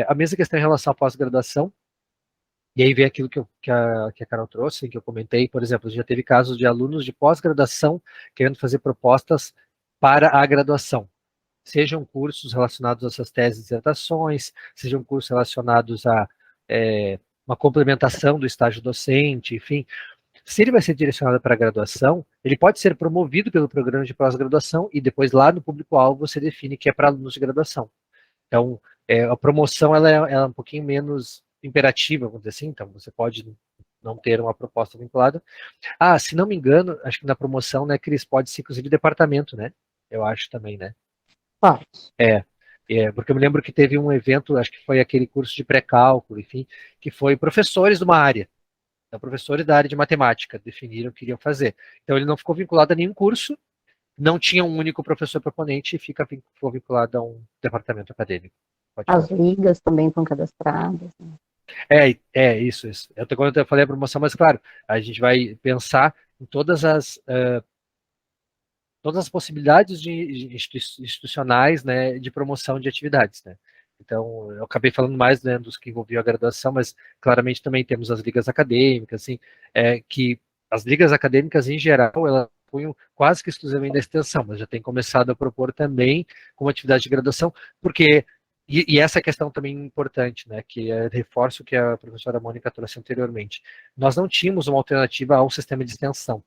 A mesma questão em relação à pós-graduação, e aí vem aquilo que a Carol trouxe, que eu comentei, por exemplo, já teve casos de alunos de pós-graduação querendo fazer propostas para a graduação, sejam cursos relacionados a essas teses e dissertações, sejam cursos relacionados a uma complementação do estágio docente, enfim. Se ele vai ser direcionado para a graduação, ele pode ser promovido pelo programa de pós-graduação e depois lá no público-alvo você define que é para alunos de graduação. Então, a promoção ela é um pouquinho menos imperativa, vamos dizer assim, então você pode não ter uma proposta vinculada. Se não me engano, acho que na promoção, né, Cris, pode ser inclusive departamento, né? Eu acho também, né? Pode. Porque eu me lembro que teve um evento, acho que foi aquele curso de pré-cálculo, enfim, que foi professores de uma área. Então, professores da área de matemática definiram o que iriam fazer. Então, ele não ficou vinculado a nenhum curso, não tinha um único professor proponente e ficou vinculado a um departamento acadêmico. As ligas também estão cadastradas. Né? Isso. Quando eu falei a promoção, mas claro, a gente vai pensar em todas as possibilidades institucionais, né, de promoção de atividades, né. Então, eu acabei falando mais, né, dos que envolviam a graduação, mas claramente também temos as ligas acadêmicas, assim, que as ligas acadêmicas, em geral, elas punham quase que exclusivamente da extensão, mas já tem começado a propor também como atividade de graduação, porque, e essa questão também importante, né, que reforço o que a professora Mônica trouxe anteriormente, nós não tínhamos uma alternativa ao sistema de extensão.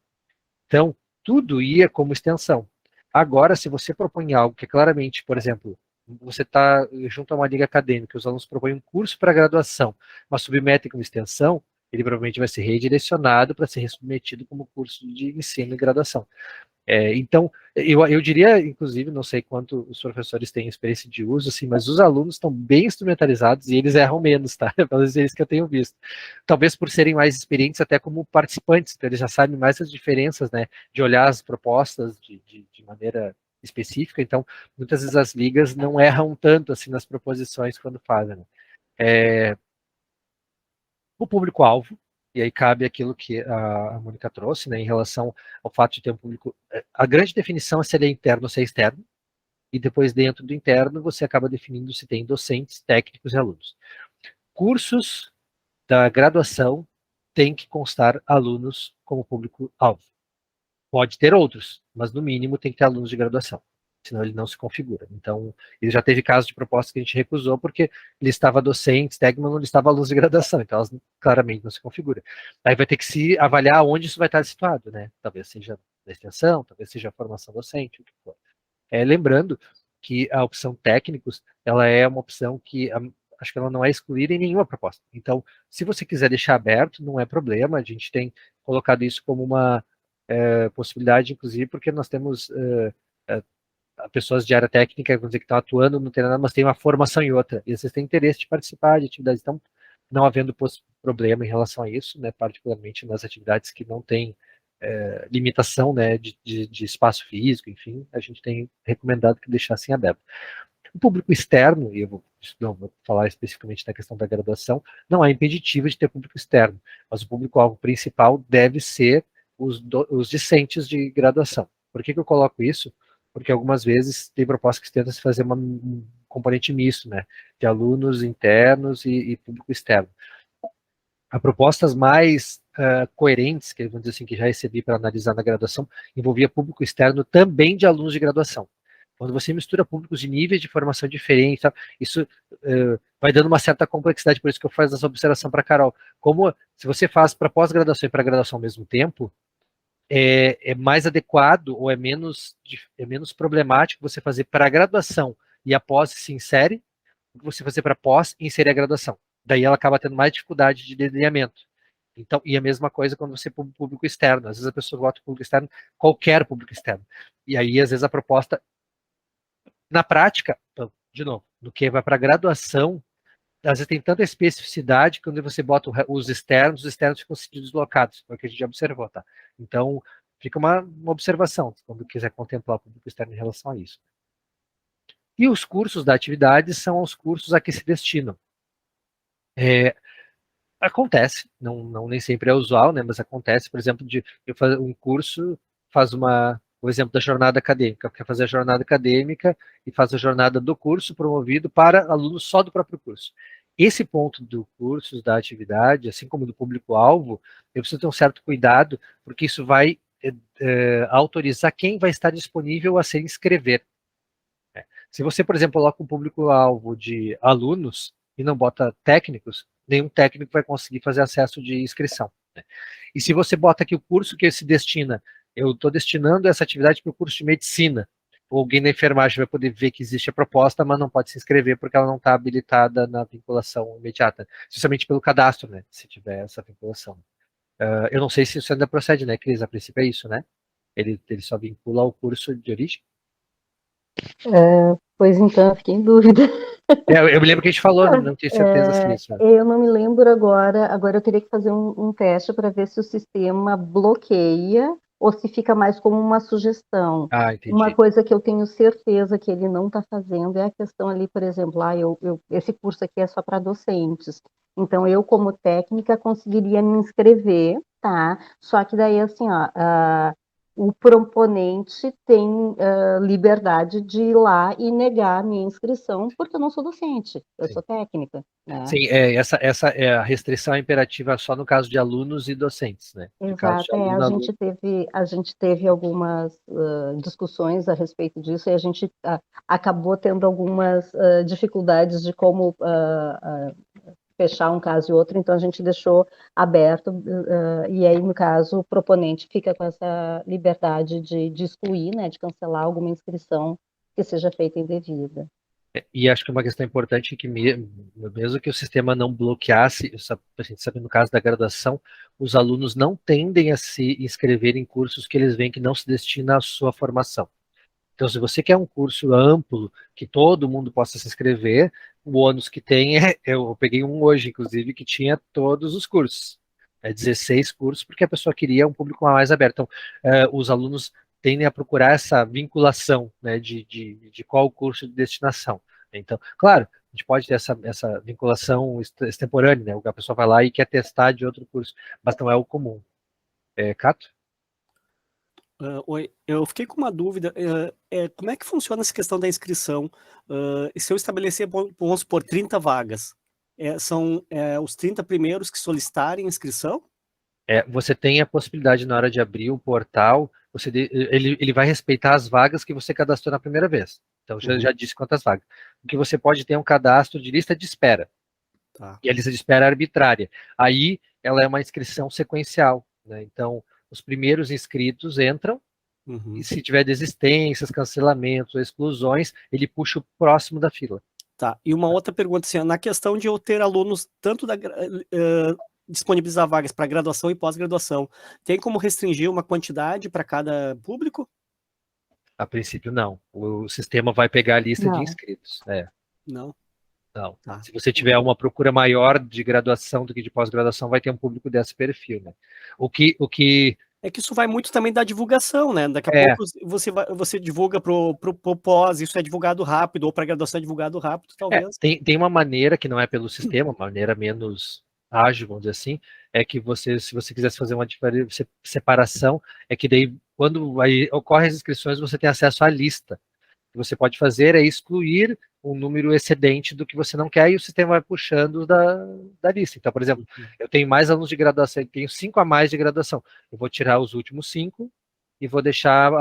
Então, tudo ia como extensão. Agora, se você propõe algo que claramente, por exemplo, você está junto a uma liga acadêmica, os alunos propõem um curso para graduação, mas submetem como extensão, ele provavelmente vai ser redirecionado para ser resubmetido como curso de ensino e graduação. Então, eu diria, inclusive, não sei quanto os professores têm experiência de uso, assim, mas os alunos estão bem instrumentalizados e eles erram menos, tá? Pelo menos é isso que eu tenho visto. Talvez por serem mais experientes até como participantes, então eles já sabem mais as diferenças, né, de olhar as propostas de maneira específica, então, muitas vezes as ligas não erram tanto, assim, nas proposições quando fazem, né? O público-alvo, e aí cabe aquilo que a Mônica trouxe, né, em relação ao fato de ter um público. A grande definição é se ele é interno ou se é externo, e depois dentro do interno você acaba definindo se tem docentes, técnicos e alunos. Cursos da graduação tem que constar alunos como público-alvo. Pode ter outros, mas no mínimo tem que ter alunos de graduação, senão ele não se configura. Então, ele já teve casos de propostas que a gente recusou porque listava docentes, técnicos, mas não listava alunos de graduação, então elas claramente não se configuram. Aí vai ter que se avaliar onde isso vai estar situado, né? Talvez seja na extensão, talvez seja a formação docente, o que for. Lembrando que a opção técnicos, ela é uma opção que acho que ela não é excluída em nenhuma proposta. Então, se você quiser deixar aberto, não é problema, a gente tem colocado isso como uma possibilidade, inclusive, porque nós temos pessoas de área técnica, vamos dizer, que estão atuando no treinamento, mas tem uma formação em outra, e vocês têm interesse de participar de atividades, então, não havendo problema em relação a isso, né, particularmente nas atividades que não têm limitação, né, de espaço físico, enfim, a gente tem recomendado que deixassem aberto. O público externo, e eu vou falar especificamente da questão da graduação, não há impeditivo de ter público externo, mas o público-alvo principal deve ser os discentes de graduação. Por que eu coloco isso? Porque algumas vezes tem propostas que tentam se fazer um componente misto, né, de alunos internos e público externo. propostas mais coerentes, que vamos dizer assim, que já recebi para analisar na graduação, envolvia público externo também de alunos de graduação. Quando você mistura públicos de níveis de formação diferentes, isso vai dando uma certa complexidade, por isso que eu faço essa observação para a Carol. Como se você faz para pós-graduação e para graduação ao mesmo tempo, é mais adequado ou é menos problemático você fazer para a graduação e após se insere, do que você fazer para pós e inserir a graduação. Daí ela acaba tendo mais dificuldade de delineamento. Então, e a mesma coisa quando você põe público externo. Às vezes a pessoa vota público externo, qualquer público externo. E aí, às vezes, a proposta, na prática, de novo, no que vai para a graduação, às vezes tem tanta especificidade que quando você bota os externos ficam se deslocados, é o que a gente já observou, tá? Então, fica uma observação, quando quiser contemplar o público externo em relação a isso. E os cursos da atividade são os cursos a que se destinam. Acontece, não nem sempre é usual, né, mas acontece, por exemplo, de eu fazer um curso, o exemplo da jornada acadêmica, quer fazer a jornada acadêmica e faz a jornada do curso promovido para alunos só do próprio curso. Esse ponto do curso, da atividade, assim como do público-alvo, eu preciso ter um certo cuidado, porque isso vai autorizar quem vai estar disponível a se inscrever. Se você, por exemplo, coloca um público-alvo de alunos e não bota técnicos, nenhum técnico vai conseguir fazer acesso de inscrição. Né? E se você bota aqui o curso que se destina, eu estou destinando essa atividade para o curso de medicina, ou alguém da enfermagem vai poder ver que existe a proposta, mas não pode se inscrever porque ela não está habilitada na vinculação imediata, justamente pelo cadastro, né, se tiver essa vinculação. Eu não sei se isso ainda procede, né, Cris? A princípio é isso, né? Ele só vincula ao curso de origem? Pois então, eu fiquei em dúvida. Eu me lembro que a gente falou, não tenho certeza se é isso. Eu não me lembro agora eu teria que fazer um teste para ver se o sistema bloqueia ou se fica mais como uma sugestão. Entendi. Uma coisa que eu tenho certeza que ele não está fazendo é a questão ali, por exemplo, esse curso aqui é só para docentes. Então, eu, como técnica, conseguiria me inscrever, tá? Só que daí, assim, o proponente tem liberdade de ir lá e negar a minha inscrição, porque eu não sou docente, eu sou técnica. Né? Sim, essa é a restrição imperativa só no caso de alunos e docentes, né? Exato, a gente teve algumas discussões a respeito disso e a gente acabou tendo algumas dificuldades de como fechar um caso e outro, então a gente deixou aberto, e aí, no caso, o proponente fica com essa liberdade de excluir, né, de cancelar alguma inscrição que seja feita indevida. E acho que uma questão importante é que mesmo que o sistema não bloqueasse, a gente sabe no caso da graduação, os alunos não tendem a se inscrever em cursos que eles veem que não se destina à sua formação. Então, se você quer um curso amplo, que todo mundo possa se inscrever, o ônus que tem eu peguei um hoje, inclusive, que tinha todos os cursos. 16 cursos, porque a pessoa queria um público mais aberto. Então, os alunos tendem a procurar essa vinculação, né, de qual curso de destinação. Então, claro, a gente pode ter essa vinculação extemporânea, né, a pessoa vai lá e quer testar de outro curso, mas não é o comum. Cato? Oi, eu fiquei com uma dúvida, como é que funciona essa questão da inscrição? Se eu estabelecer, vamos supor, 30 vagas, são os 30 primeiros que solicitarem inscrição? Você tem a possibilidade, na hora de abrir o portal, ele vai respeitar as vagas que você cadastrou na primeira vez. Então, já disse quantas vagas. O que você pode ter é um cadastro de lista de espera. Tá. E a lista de espera é arbitrária. Aí, ela é uma inscrição sequencial. Né? Então, os primeiros inscritos entram, e se tiver desistências, cancelamentos, exclusões, ele puxa o próximo da fila. Tá, e uma outra pergunta, assim, na questão de eu ter alunos tanto disponibilizar vagas para graduação e pós-graduação, tem como restringir uma quantidade para cada público? A princípio, não. O sistema vai pegar a lista de inscritos. Não? Não. Tá. Se você tiver uma procura maior de graduação do que de pós-graduação, vai ter um público desse perfil, né? O que É que isso vai muito também da divulgação, né? Daqui a pouco você divulga pro pós, isso é divulgado rápido, ou para graduação é divulgado rápido, talvez. Tem uma maneira que não é pelo sistema, uma maneira menos ágil, vamos dizer assim, é que se você quisesse fazer uma separação, é que daí, quando ocorrem as inscrições, você tem acesso à lista. que você pode fazer é excluir um número excedente do que você não quer e o sistema vai puxando da lista. Então, por exemplo, eu tenho mais alunos de graduação, eu tenho 5 a mais de graduação. Eu vou tirar os últimos 5 e vou deixar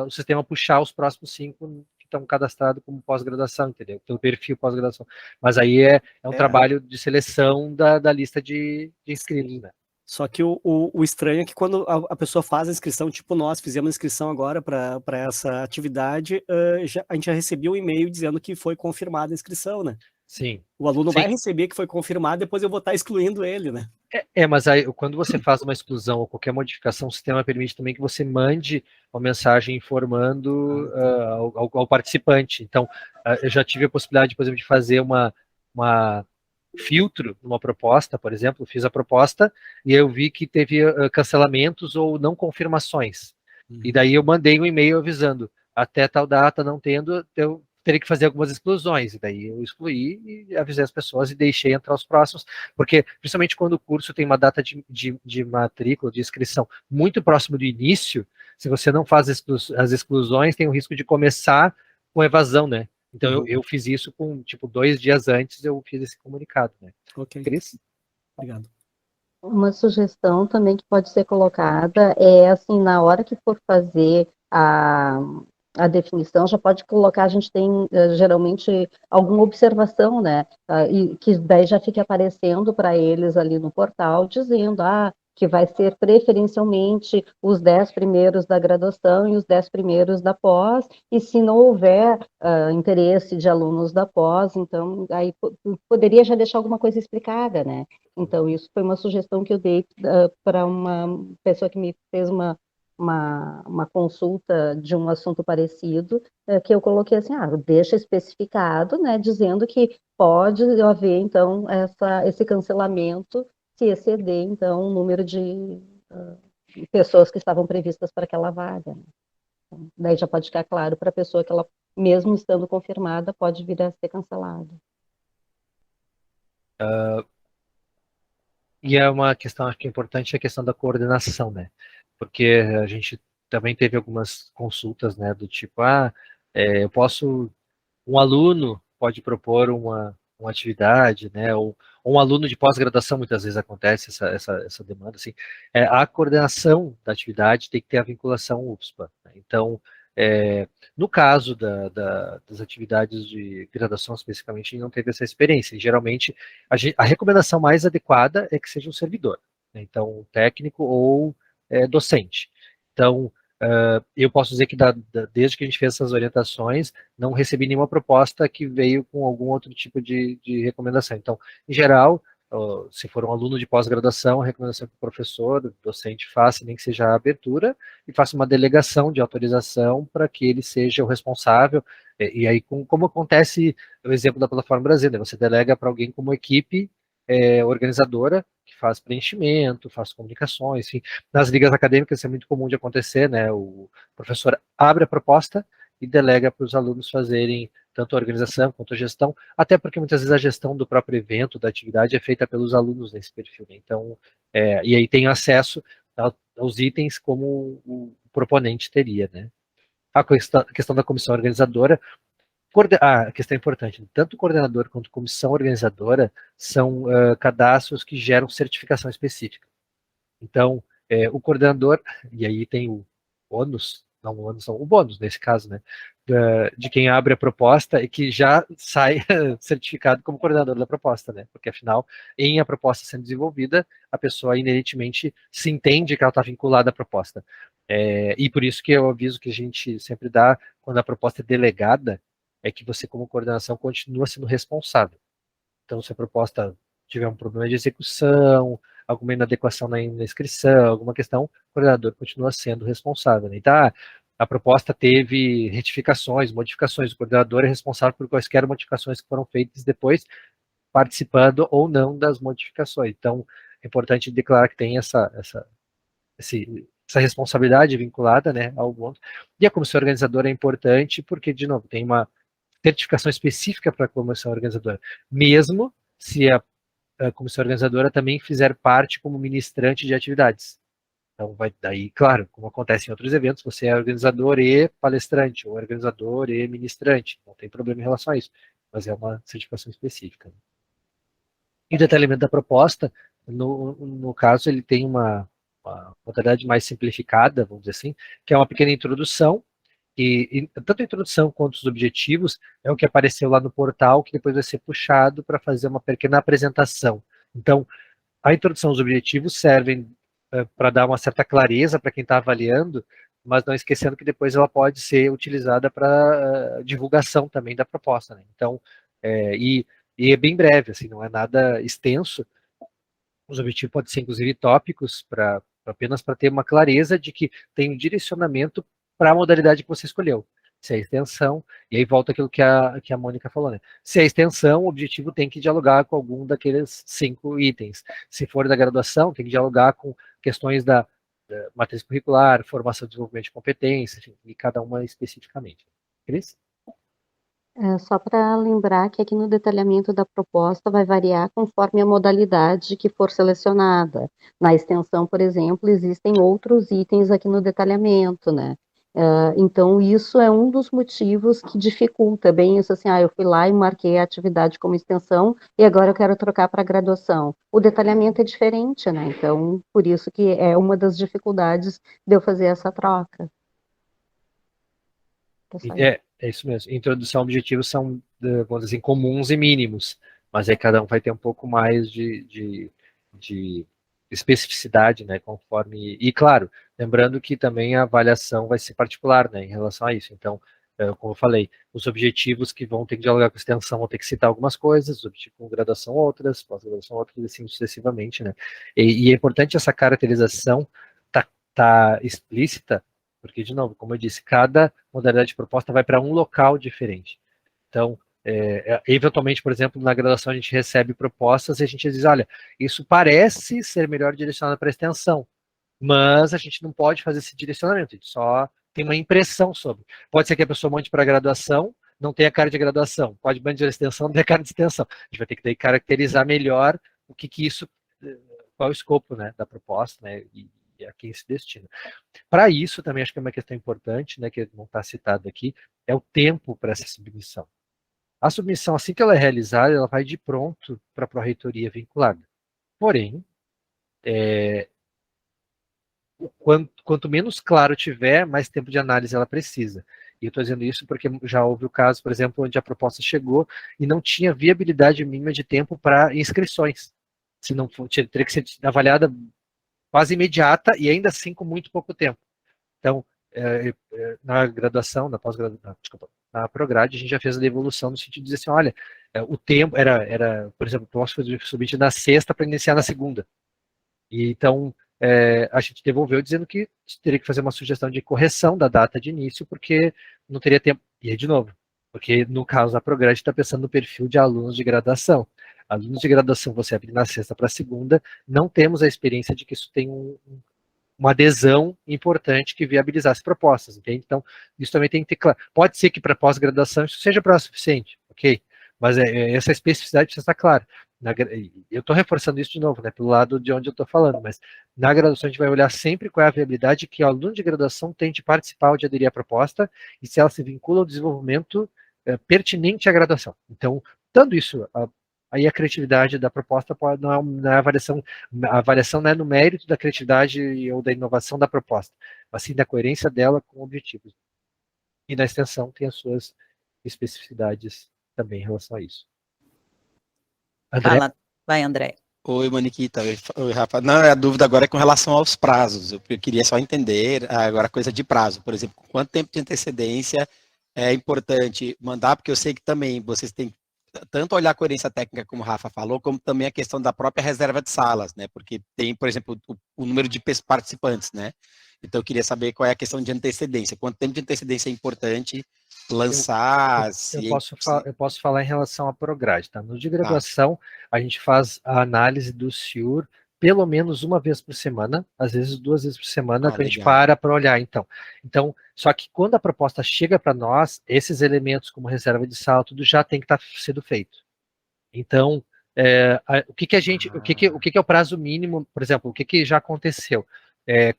o sistema puxar os próximos 5 que estão cadastrados como pós-graduação, entendeu? Pelo perfil pós-graduação. Mas aí é um trabalho de seleção da lista de inscritos, né? Só que o estranho é que quando a pessoa faz a inscrição, tipo nós fizemos a inscrição agora para essa atividade, a gente já recebeu um e-mail dizendo que foi confirmada a inscrição, né? Sim. O aluno Sim. vai receber que foi confirmado, depois eu vou estar excluindo ele, né? Mas aí, quando você faz uma exclusão ou qualquer modificação, o sistema permite também que você mande uma mensagem informando ao participante. Então, eu já tive a possibilidade, por exemplo, de fazer uma filtro numa proposta, por exemplo, fiz a proposta e eu vi que teve cancelamentos ou não confirmações. E daí eu mandei um e-mail avisando, até tal data não tendo, eu teria que fazer algumas exclusões, e daí eu excluí e avisei as pessoas e deixei entrar os próximos, porque principalmente quando o curso tem uma data de matrícula, de inscrição muito próximo do início, se você não faz as exclusões, tem o risco de começar com evasão, né? Então eu fiz isso com, tipo, 2 dias antes eu fiz esse comunicado, né? Ok. Cris? Obrigado. Uma sugestão também que pode ser colocada é, assim, na hora que for fazer a definição, já pode colocar, a gente tem geralmente alguma observação, né, e que daí já fique aparecendo para eles ali no portal, dizendo, que vai ser preferencialmente os 10 primeiros da graduação e os 10 primeiros da pós, e se não houver interesse de alunos da pós, então aí poderia já deixar alguma coisa explicada, né? Então isso foi uma sugestão que eu dei para uma pessoa que me fez uma consulta de um assunto parecido, que eu coloquei assim, deixa especificado, né, dizendo que pode haver, então, esse cancelamento se exceder, então, o número de pessoas que estavam previstas para aquela vaga. Então, daí já pode ficar claro para a pessoa que ela, mesmo estando confirmada, pode vir a ser cancelada. E é uma questão, acho que importante, a questão da coordenação, né? Porque a gente também teve algumas consultas, né, do tipo, eu posso, um aluno pode propor uma atividade, né, ou um aluno de pós-graduação, muitas vezes acontece essa demanda, assim, a coordenação da atividade tem que ter a vinculação UFSPA, né? Então, no caso das atividades de graduação, especificamente, a gente não teve essa experiência, e geralmente a recomendação mais adequada é que seja um servidor, né? Então, técnico ou docente. Então, eu posso dizer que desde que a gente fez essas orientações, não recebi nenhuma proposta que veio com algum outro tipo de recomendação. Então, em geral, se for um aluno de pós-graduação, a recomendação que o professor, o docente faça, nem que seja a abertura, e faça uma delegação de autorização para que ele seja o responsável. E aí, como acontece o exemplo da Plataforma Brasil, né? Você delega para alguém como equipe organizadora, que faz preenchimento, faz comunicações, enfim. Nas ligas acadêmicas isso é muito comum de acontecer, né? O professor abre a proposta e delega para os alunos fazerem tanto a organização quanto a gestão, até porque muitas vezes a gestão do próprio evento, da atividade, é feita pelos alunos nesse perfil, né? Então, e aí tem acesso aos itens como o proponente teria, né? A questão da comissão organizadora, a questão importante, tanto o coordenador quanto a comissão organizadora são cadastros que geram certificação específica. Então, o coordenador, e aí tem o ônus, não o ônus, o bônus nesse caso, né, de quem abre a proposta e que já sai certificado como coordenador da proposta, né, porque afinal, em a proposta sendo desenvolvida, a pessoa inerentemente se entende que ela está vinculada à proposta. E por isso que eu aviso que a gente sempre dá, quando a proposta é delegada, é que você, como coordenação, continua sendo responsável. Então, se a proposta tiver um problema de execução, alguma inadequação na inscrição, alguma questão, o coordenador continua sendo responsável, né? Então, a proposta teve retificações, modificações, o coordenador é responsável por quaisquer modificações que foram feitas depois, participando ou não das modificações. Então, é importante declarar que tem essa responsabilidade vinculada, né, ao ponto. E a comissão organizadora é importante porque, de novo, tem uma certificação específica para a comissão organizadora, mesmo se a comissão organizadora também fizer parte como ministrante de atividades. Então, daí, claro, como acontece em outros eventos, você é organizador e palestrante, ou organizador e ministrante. Não tem problema em relação a isso, mas é uma certificação específica. E o detalhamento da proposta, no caso, ele tem uma modalidade mais simplificada, vamos dizer assim, que é uma pequena introdução, e tanto a introdução quanto os objetivos é o que apareceu lá no portal, que depois vai ser puxado para fazer uma pequena apresentação. Então, a introdução aos objetivos servem para dar uma certa clareza para quem está avaliando, mas não esquecendo que depois ela pode ser utilizada para divulgação também da proposta, né? Então, e é bem breve, assim, não é nada extenso. Os objetivos podem ser, inclusive, tópicos, apenas para ter uma clareza de que tem um direcionamento para a modalidade que você escolheu. Se é extensão, e aí volta aquilo que a Mônica falou, né? Se é extensão, o objetivo tem que dialogar com algum daqueles 5 itens. Se for da graduação, tem que dialogar com questões da matriz curricular, formação e desenvolvimento de competências, enfim, e cada uma especificamente. Cris? Só para lembrar que aqui no detalhamento da proposta vai variar conforme a modalidade que for selecionada. Na extensão, por exemplo, existem outros itens aqui no detalhamento, né? Então, isso é um dos motivos que dificulta bem isso, assim, eu fui lá e marquei a atividade como extensão e agora eu quero trocar para graduação. O detalhamento é diferente, né? Então, por isso que é uma das dificuldades de eu fazer essa troca. É isso mesmo. Introdução e objetivos são, vamos dizer assim, comuns e mínimos, mas aí cada um vai ter um pouco mais de especificidade, né, conforme... E, claro, lembrando que também a avaliação vai ser particular, né, em relação a isso. Então, como eu falei, os objetivos que vão ter que dialogar com a extensão vão ter que citar algumas coisas, os objetivos com graduação outras, pós-graduação outras, e assim sucessivamente, né. E é importante essa caracterização tá explícita, porque, de novo, como eu disse, cada modalidade de proposta vai para um local diferente. Então, eventualmente, por exemplo, na graduação a gente recebe propostas e a gente diz, olha, isso parece ser melhor direcionado para a extensão, mas a gente não pode fazer esse direcionamento, a gente só tem uma impressão sobre. Pode ser que a pessoa mande para a graduação, não tenha cara de graduação, pode mandar de extensão, não tenha cara de extensão. A gente vai ter que daí caracterizar melhor o que isso, qual é o escopo, né, da proposta, né, e a quem se destina. Para isso, também acho que é uma questão importante, né, que não está citado aqui, é o tempo para essa submissão. A submissão, assim que ela é realizada, ela vai de pronto para a pró-reitoria vinculada. Porém, quanto menos claro tiver, mais tempo de análise ela precisa. E eu estou dizendo isso porque já houve o caso, por exemplo, onde a proposta chegou e não tinha viabilidade mínima de tempo para inscrições. Se não for, teria que ser avaliada quase imediata e ainda assim com muito pouco tempo. Então, na graduação, na pós-graduação, desculpa, na Prograde, a gente já fez a devolução no sentido de dizer assim, olha, o tempo era, por exemplo, posso fazer submetido na sexta para iniciar na segunda. E então, a gente devolveu dizendo que teria que fazer uma sugestão de correção da data de início, porque não teria tempo. E aí, de novo, porque no caso da Prograde está pensando no perfil de alunos de graduação. Alunos de graduação, você abre na sexta para a segunda, não temos a experiência de que isso tem uma adesão importante que viabilizasse propostas, entende? Então, isso também tem que ter claro. Pode ser que para pós-graduação isso seja para o suficiente, ok? Mas essa especificidade precisa estar clara. Eu estou reforçando isso de novo, né, pelo lado de onde eu estou falando, mas na graduação a gente vai olhar sempre qual é a viabilidade que o aluno de graduação tem de participar ou de aderir à proposta e se ela se vincula ao desenvolvimento pertinente à graduação. Então, dando isso, aí a criatividade da proposta não é a avaliação não é no mérito da criatividade ou da inovação da proposta, mas sim da coerência dela com objetivos. E na extensão tem as suas especificidades também em relação a isso. André? Fala, vai, André. Oi, Moniquita. Oi, Rafa. Não, a dúvida agora é com relação aos prazos. Eu queria só entender agora coisa de prazo. Por exemplo, quanto tempo de antecedência é importante mandar, porque eu sei que também vocês têm tanto olhar a coerência técnica, como o Rafa falou, como também a questão da própria reserva de salas, né? Porque tem, por exemplo, o número de participantes, né? Então, eu queria saber qual é a questão de antecedência. Quanto tempo de antecedência é importante lançar? Eu posso falar em relação à Prograde, tá? No de graduação, a gente faz a análise do SIUR pelo menos uma vez por semana, às vezes 2 vezes por semana, que a gente para olhar, então. Só que quando a proposta chega para nós, esses elementos como reserva de sala, tudo já tem que estar sendo feito. Então, o que é o prazo mínimo, por exemplo, o que já aconteceu?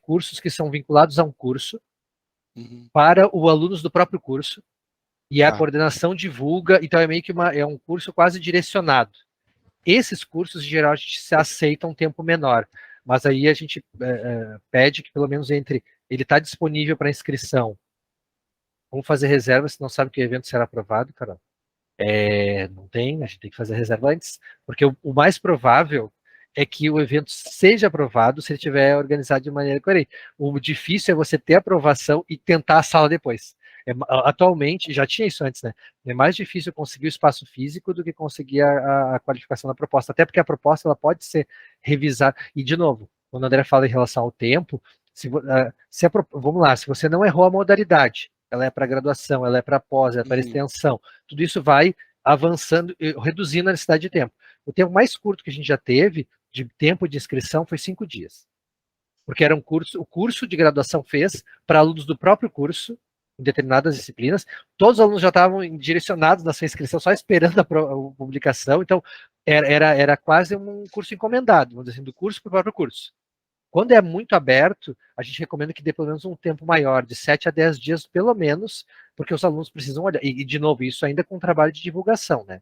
cursos que são vinculados a um curso, Uhum. para os alunos do próprio curso, e a Tá. coordenação divulga, então é meio que é um curso quase direcionado. Esses cursos, em geral, a gente se aceita um tempo menor, mas aí a gente pede que pelo menos ele está disponível para inscrição. Vamos fazer reserva, se não sabe que o evento será aprovado, Carol. Não tem, a gente tem que fazer reserva antes, porque o mais provável é que o evento seja aprovado se ele estiver organizado de maneira coerente. O difícil é você ter aprovação e tentar a sala depois. Atualmente, já tinha isso antes, né? É mais difícil conseguir o espaço físico do que conseguir a qualificação da proposta, até porque a proposta ela pode ser revisada. E, de novo, quando o André fala em relação ao tempo, vamos lá, se você não errou a modalidade, ela é para graduação, ela é para pós, ela é para extensão, tudo isso vai avançando, reduzindo a necessidade de tempo. O tempo mais curto que a gente já teve de tempo de inscrição foi 5 dias. Porque era o curso de graduação fez para alunos do próprio curso, em determinadas disciplinas, todos os alunos já estavam direcionados na sua inscrição, só esperando a publicação, então era quase um curso encomendado, vamos dizer assim, do curso para o próprio curso. Quando é muito aberto, a gente recomenda que dê pelo menos um tempo maior, de 7 a 10 dias pelo menos, porque os alunos precisam olhar. E de novo, isso ainda com trabalho de divulgação, né?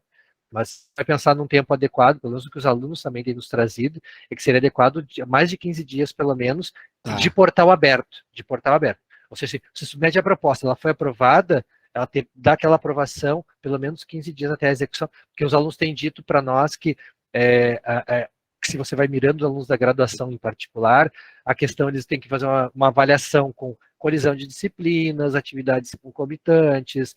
Mas vai pensar num tempo adequado, pelo menos o que os alunos também têm nos trazido, é que seria adequado mais de 15 dias, pelo menos, de portal aberto. De portal aberto. Ou seja, se submete a proposta, ela foi aprovada, ela dá aquela aprovação, pelo menos 15 dias até a execução, porque os alunos têm dito para nós que se você vai mirando os alunos da graduação em particular, a questão eles têm que fazer uma avaliação com colisão de disciplinas, atividades concomitantes,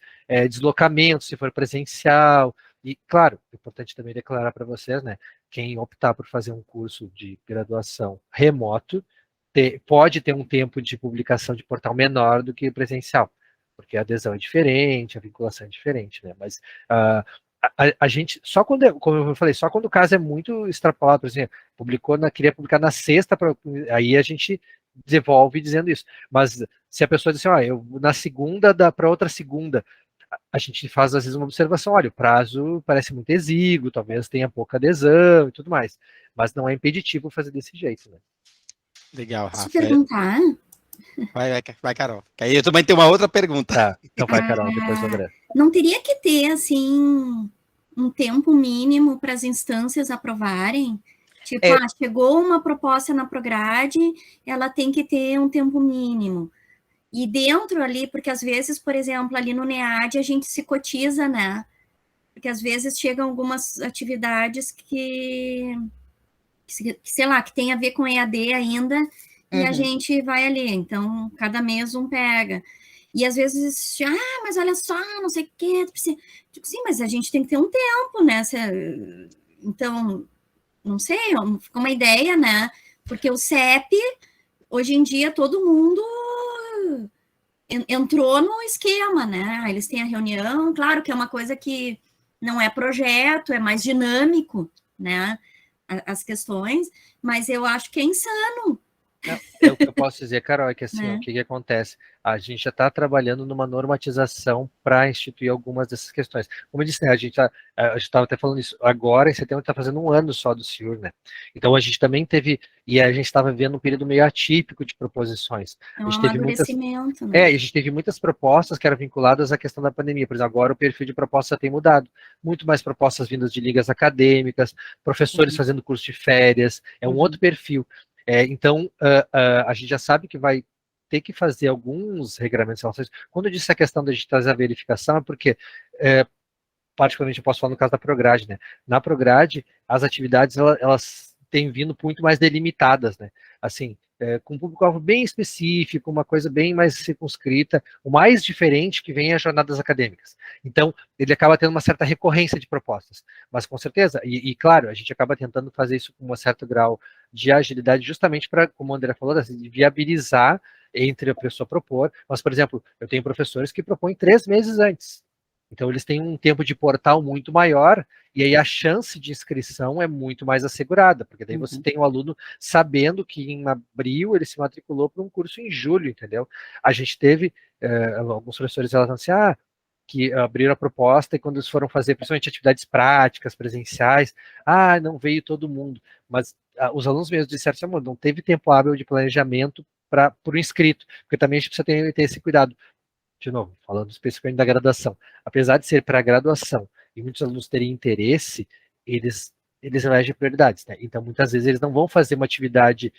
deslocamento, se for presencial, e, claro, é importante também declarar para vocês, né, quem optar por fazer um curso de graduação remoto, pode ter um tempo de publicação de portal menor do que presencial, porque a adesão é diferente, a vinculação é diferente, né, mas a gente, só quando, como eu falei, só quando o caso é muito extrapolado, por exemplo, queria publicar na sexta, aí a gente devolve dizendo isso. Mas se a pessoa diz assim, eu na segunda dá para outra segunda, a gente faz às vezes uma observação, olha, o prazo parece muito exíguo, talvez tenha pouca adesão e tudo mais, mas não é impeditivo fazer desse jeito, né? Legal, Rafa. Posso perguntar? Vai, Carol. Aí eu também tenho uma outra pergunta. Tá, então vai, Carol, depois o André. Não teria que ter, assim, um tempo mínimo para as instâncias aprovarem? Tipo, chegou uma proposta na Prograde, ela tem que ter um tempo mínimo. E dentro ali, porque às vezes, por exemplo, ali no NEAD a gente se cotiza, né? Porque às vezes chegam algumas atividades que sei lá, que tem a ver com EAD ainda, e a gente vai ali. Então, cada mês um pega. E às vezes, mas olha só, não sei o quê. Tipo, sim, mas a gente tem que ter um tempo, né? Então, não sei, fica uma ideia, né? Porque o CEP, hoje em dia, todo mundo entrou no esquema, né? Eles têm a reunião, claro que é uma coisa que não é projeto, é mais dinâmico, né? As questões, mas eu acho que é insano. O que eu posso dizer, Carol, é que assim, o que acontece? A gente já está trabalhando numa normatização para instituir algumas dessas questões. Como eu disse, né, a gente estava até falando isso agora, em setembro está fazendo um ano só do CIUR, né? Então a gente também teve, e a gente estava vivendo um período meio atípico de proposições. É um amadurecimento, né? A gente teve muitas propostas que eram vinculadas à questão da pandemia. Por exemplo, agora o perfil de proposta tem mudado. Muito mais propostas vindas de ligas acadêmicas, professores fazendo curso de férias, é um outro perfil. Então, a gente já sabe que vai ter que fazer alguns regramentos em relação a isso. Quando eu disse a questão da gente trazer a verificação, é porque, particularmente, eu posso falar no caso da Prograde, né? Na Prograde, as atividades, elas têm vindo muito mais delimitadas, né? Assim, com um público-alvo bem específico, uma coisa bem mais circunscrita, o mais diferente que vem é as jornadas acadêmicas. Então, ele acaba tendo uma certa recorrência de propostas, mas com certeza, e claro, a gente acaba tentando fazer isso com um certo grau de agilidade, justamente para, como o André falou, assim, de viabilizar entre a pessoa propor, mas, por exemplo, eu tenho professores que propõem 3 meses antes, então eles têm um tempo de portal muito maior, e aí a chance de inscrição é muito mais assegurada, porque daí você tem o aluno sabendo que em abril ele se matriculou para um curso em julho, entendeu? A gente teve alguns professores relatando assim, que abriram a proposta e quando eles foram fazer, principalmente atividades práticas, presenciais, não veio todo mundo, mas os alunos mesmo disseram assim, não teve tempo hábil de planejamento para o inscrito, porque também a gente precisa ter esse cuidado. De novo, falando especificamente da graduação, apesar de ser para a graduação e muitos alunos terem interesse, eles elegem prioridades, né? Então, muitas vezes, eles não vão fazer uma atividade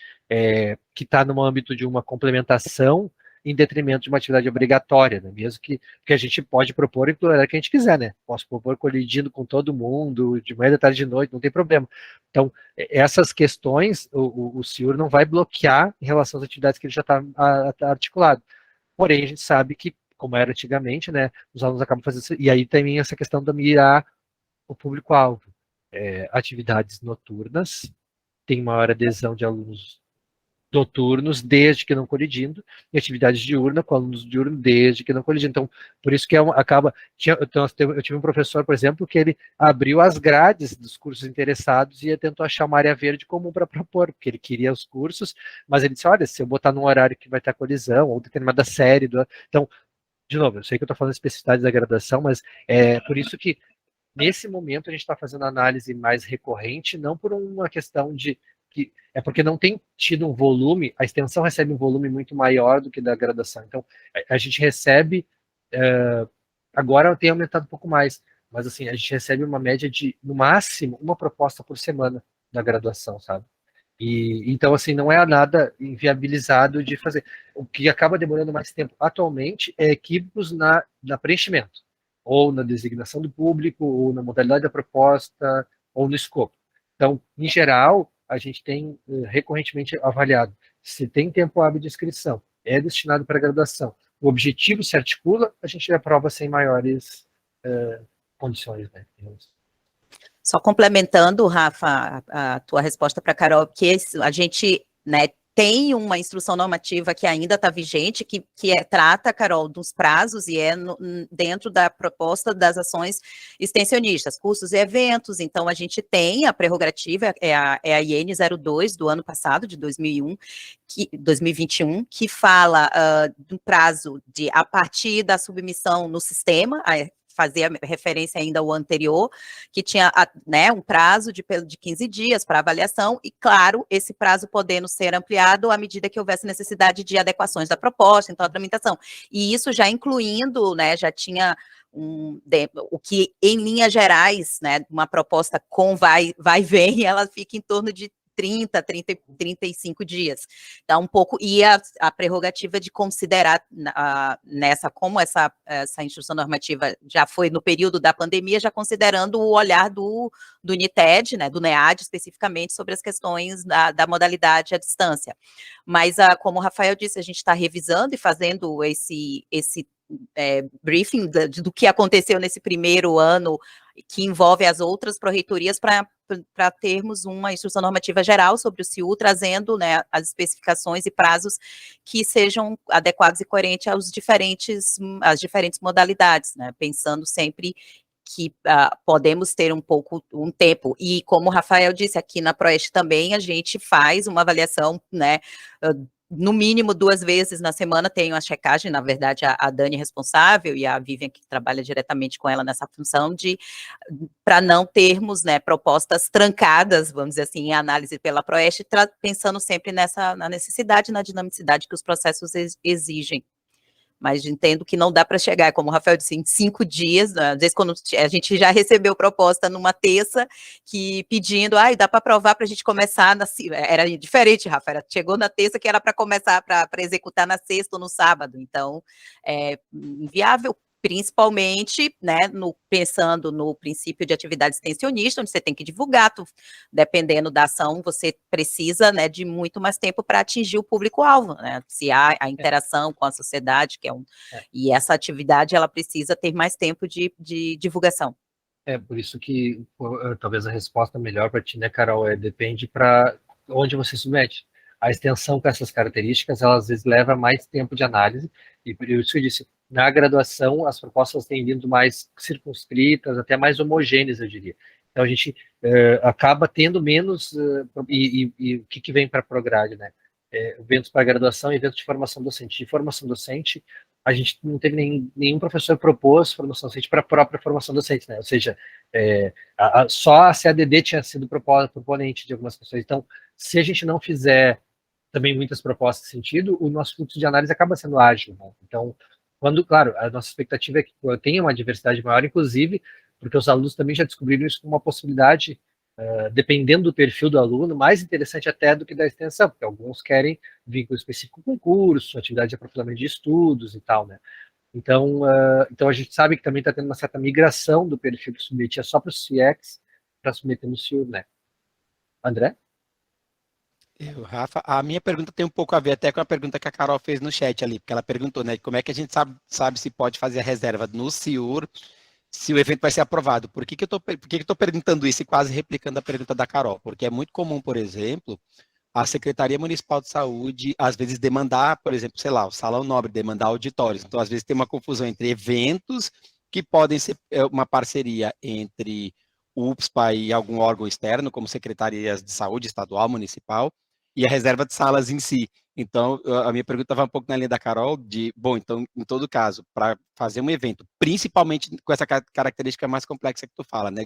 que está no âmbito de uma complementação em detrimento de uma atividade obrigatória, né? Mesmo que a gente pode propor em horário que a gente quiser, né? Posso propor colidindo com todo mundo, de manhã, de tarde, de noite, não tem problema. Então, essas questões, o CIUR não vai bloquear em relação às atividades que ele já está articulado. Porém, a gente sabe que, como era antigamente, né, os alunos acabam fazendo isso, e aí também essa questão de mirar o público-alvo. Atividades noturnas, tem maior adesão de alunos noturnos, desde que não colidindo, e atividades diurnas com alunos diurnos, desde que não colidindo. Então, por isso que eu tive um professor, por exemplo, que ele abriu as grades dos cursos interessados e tentou achar uma área verde comum para propor, porque ele queria os cursos, mas ele disse, olha, se eu botar num horário que vai ter colisão, ou determinada série, então, de novo, eu sei que eu estou falando especificidades da graduação, mas é por isso que, nesse momento, a gente está fazendo análise mais recorrente, não por uma questão de é porque não tem tido um volume, a extensão recebe um volume muito maior do que da graduação. Então, a gente recebe, agora tem aumentado um pouco mais, mas assim, a gente recebe uma média de, no máximo, uma proposta por semana da graduação, sabe? E então, assim, não é nada inviabilizado de fazer. O que acaba demorando mais tempo atualmente é equívocos na preenchimento, ou na designação do público, ou na modalidade da proposta, ou no escopo. Então, em geral, a gente tem recorrentemente avaliado se tem tempo hábil de inscrição, é destinado para graduação, o objetivo se articula, a gente aprova sem maiores condições, né? Só complementando, Rafa, a tua resposta para a Carol, que a gente, né, tem uma instrução normativa que ainda está vigente, que trata, Carol, dos prazos e dentro da proposta das ações extensionistas, cursos e eventos. Então, a gente tem a prerrogativa, é a IN 02 do ano passado, de 2021, que fala do prazo a partir da submissão no sistema, fazia referência ainda ao anterior, que tinha, né, um prazo de 15 dias para avaliação, e claro, esse prazo podendo ser ampliado à medida que houvesse necessidade de adequações da proposta, então a tramitação. E isso já incluindo, né, já tinha o que, em linhas gerais, né, uma proposta com vai e vem, ela fica em torno de 35 dias. Então, um pouco, e a prerrogativa de considerar como essa instrução normativa já foi no período da pandemia, já considerando o olhar do NITED, né, do NEAD especificamente, sobre as questões da modalidade à distância. Mas, como o Rafael disse, a gente está revisando e fazendo esse briefing do que aconteceu nesse primeiro ano, que envolve as outras pró-reitorias, para termos uma instrução normativa geral sobre o CIU, trazendo, né, as especificações e prazos que sejam adequados e coerentes às diferentes modalidades, né, pensando sempre que podemos ter um tempo, e como o Rafael disse, aqui na Proeste também a gente faz uma avaliação, né, no mínimo 2 vezes na semana tem uma checagem, na verdade a Dani é responsável e a Vivian que trabalha diretamente com ela nessa função para não termos, né, propostas trancadas, vamos dizer assim, em análise pela Proeste, pensando sempre na necessidade, na dinamicidade que os processos exigem. Mas entendo que não dá para chegar, como o Rafael disse, em 5 dias, né? Às vezes quando a gente já recebeu proposta numa terça, que pedindo, dá para aprovar para a gente começar, era diferente, Rafael, chegou na terça que era para começar, para executar na sexta ou no sábado, então, é inviável, principalmente, né, pensando no princípio de atividade extensionista, onde você tem que divulgar, dependendo da ação, você precisa, né, de muito mais tempo para atingir o público-alvo, né, se há a interação com a sociedade, e essa atividade, ela precisa ter mais tempo de divulgação. Por isso que talvez a resposta melhor para ti, né, Carol, depende para onde você submete. A extensão com essas características, ela às vezes leva mais tempo de análise, e por isso que eu disse, na graduação, as propostas têm vindo mais circunscritas, até mais homogêneas, eu diria. Então, a gente acaba tendo menos, e o que vem para a Prograde, né? Eventos para graduação e eventos de formação docente. De formação docente, a gente não teve nenhum professor propôs formação docente para a própria formação docente, né? Ou seja, só a CADD tinha sido proponente de algumas questões. Então, se a gente não fizer também muitas propostas nesse sentido, o nosso fluxo de análise acaba sendo ágil, né? Então, quando, claro, a nossa expectativa é que tenha uma diversidade maior, inclusive, porque os alunos também já descobriram isso como uma possibilidade, dependendo do perfil do aluno, mais interessante até do que da extensão, porque alguns querem vínculo específico com curso, atividade de aprofundamento de estudos e tal, né? Então, então a gente sabe que também está tendo uma certa migração do perfil que submetia só para o CX para submeter no CIUR, né? André? Rafa, a minha pergunta tem um pouco a ver até com a pergunta que a Carol fez no chat ali, porque ela perguntou, né, como é que a gente sabe se pode fazer a reserva no CIUR, se o evento vai ser aprovado. Por que eu estou perguntando isso e quase replicando a pergunta da Carol? Porque é muito comum, por exemplo, a Secretaria Municipal de Saúde, às vezes, demandar, por exemplo, sei lá, o Salão Nobre, demandar auditórios. Então, às vezes, tem uma confusão entre eventos que podem ser uma parceria entre o UPSPA e algum órgão externo, como secretarias de saúde estadual, municipal, e a reserva de salas em si. Então, a minha pergunta vai um pouco na linha da Carol, bom, então, em todo caso, para fazer um evento, principalmente com essa característica mais complexa que tu fala, né,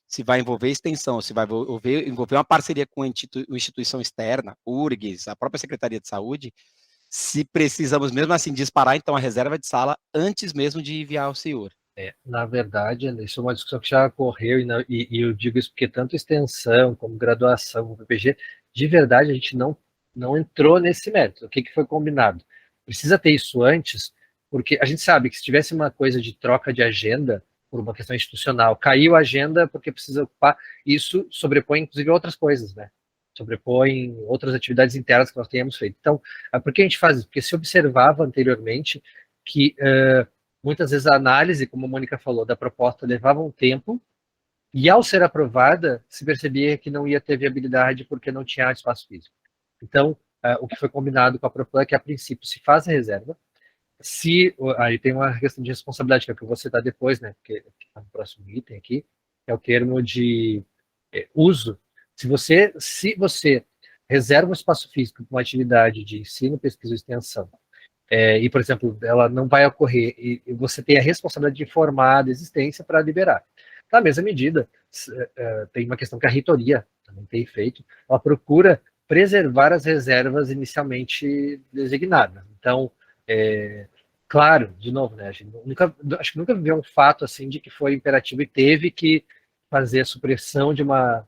se vai envolver extensão, se vai envolver uma parceria com uma instituição externa, URGS, a própria Secretaria de Saúde, se precisamos mesmo assim disparar, então, a reserva de sala antes mesmo de enviar ao CIUR. Na verdade, isso é uma discussão que já ocorreu, e eu digo isso porque tanto extensão, como graduação, como PPG, de verdade a gente não entrou nesse mérito. O que foi combinado? Precisa ter isso antes, porque a gente sabe que se tivesse uma coisa de troca de agenda, por uma questão institucional, caiu a agenda porque precisa ocupar, isso sobrepõe inclusive outras coisas, né? Sobrepõe outras atividades internas que nós tenhamos feito. Então, por que a gente faz isso? Porque se observava anteriormente que muitas vezes a análise, como a Mônica falou, da proposta levava um tempo, e ao ser aprovada, se percebia que não ia ter viabilidade porque não tinha espaço físico. Então, o que foi combinado com a Proplan é que, a princípio, se faz a reserva, aí tem uma questão de responsabilidade, que é o que eu vou citar depois, né, porque está no próximo item aqui, que é o termo de uso. Se você reserva um espaço físico para uma atividade de ensino, pesquisa ou extensão, e, por exemplo, ela não vai ocorrer, e você tem a responsabilidade de informar da existência para liberar. Na mesma medida, tem uma questão que a reitoria também tem feito, ela procura preservar as reservas inicialmente designadas. Então, claro, de novo, né, a gente acho que nunca viveu um fato assim de que foi imperativo e teve que fazer a supressão de uma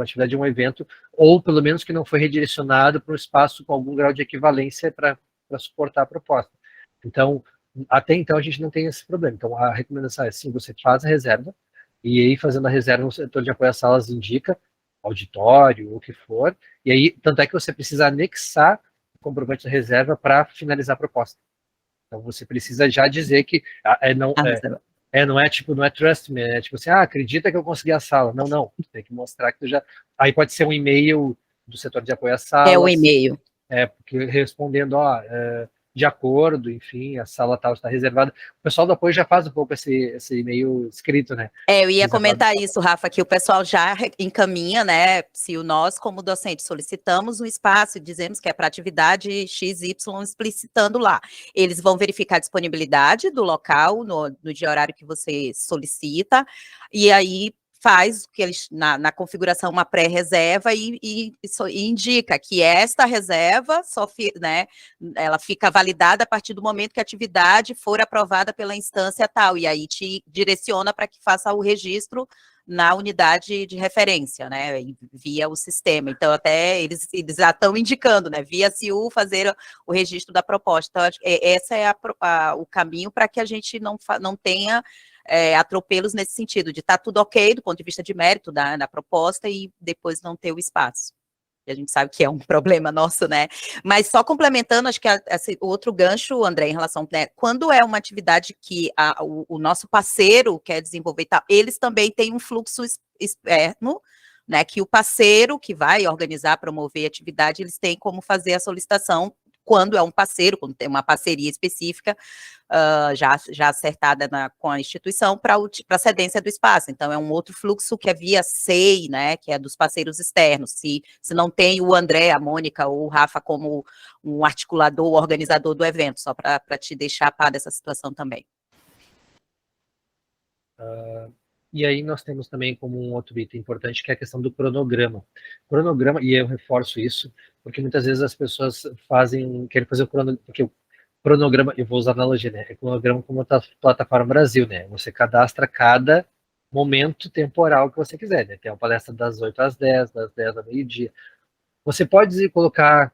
atividade, de um evento, ou pelo menos que não foi redirecionado para um espaço com algum grau de equivalência para suportar a proposta. Então, até então a gente não tem esse problema. Então, a recomendação é sim, você faz a reserva, e aí fazendo a reserva, o setor de apoio às salas indica auditório, ou o que for, e aí, tanto é que você precisa anexar o comprovante da reserva para finalizar a proposta. Então, você precisa já dizer que não é tipo, não é trust me, é tipo assim, acredita que eu consegui a sala. Não, tem que mostrar que tu já... Aí pode ser um e-mail do setor de apoio às salas. É o e-mail. Porque respondendo, de acordo, enfim, a sala tal está reservada. O pessoal do apoio já faz um pouco esse e-mail escrito, né? Eu ia comentar isso, Rafa, que o pessoal já encaminha, né? Se nós, como docente, solicitamos um espaço e dizemos que é para atividade XY, explicitando lá. Eles vão verificar a disponibilidade do local no dia e horário que você solicita, e aí faz que eles, na configuração, uma pré-reserva e indica que esta reserva né, ela fica validada a partir do momento que a atividade for aprovada pela instância tal, e aí te direciona para que faça o registro na unidade de referência, né, via o sistema. Então, até eles já estão indicando, né, via CIU fazer o registro da proposta. Então, esse é o caminho para que a gente não tenha atropelos nesse sentido, de estar tudo ok do ponto de vista de mérito da proposta e depois não ter o espaço. E a gente sabe que é um problema nosso, né? Mas só complementando, acho que o outro gancho, André, em relação, né, quando é uma atividade que o nosso parceiro quer desenvolver e tal, eles também têm um fluxo externo, né, que o parceiro que vai organizar, promover a atividade, eles têm como fazer a solicitação quando é um parceiro, quando tem uma parceria específica, já acertada com a instituição para a cedência do espaço. Então, é um outro fluxo que é via SEI, né, que é dos parceiros externos. Se não tem o André, a Mônica ou o Rafa como um articulador, organizador do evento, só para te deixar a par dessa situação também. E aí nós temos também como um outro item importante, que é a questão do cronograma. Cronograma, e eu reforço isso, porque muitas vezes as pessoas querem fazer o cronograma, porque o cronograma, eu vou usar a analogia, né? É cronograma como a plataforma Brasil, né? Você cadastra cada momento temporal que você quiser, né? Tem uma palestra das 8 às 10, das 10 ao meio-dia. Você pode colocar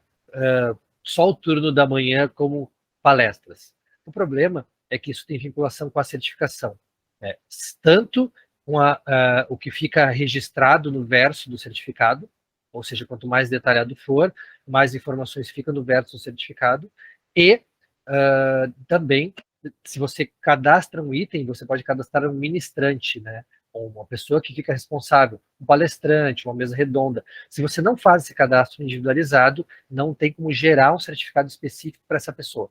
só o turno da manhã como palestras. O problema é que isso tem vinculação com a certificação. Né? Tanto com o que fica registrado no verso do certificado, ou seja, quanto mais detalhado for, mais informações ficam no verso do certificado, e também, se você cadastra um item, você pode cadastrar um ministrante, né? Ou uma pessoa que fica responsável, um palestrante, uma mesa redonda. Se você não faz esse cadastro individualizado, não tem como gerar um certificado específico para essa pessoa.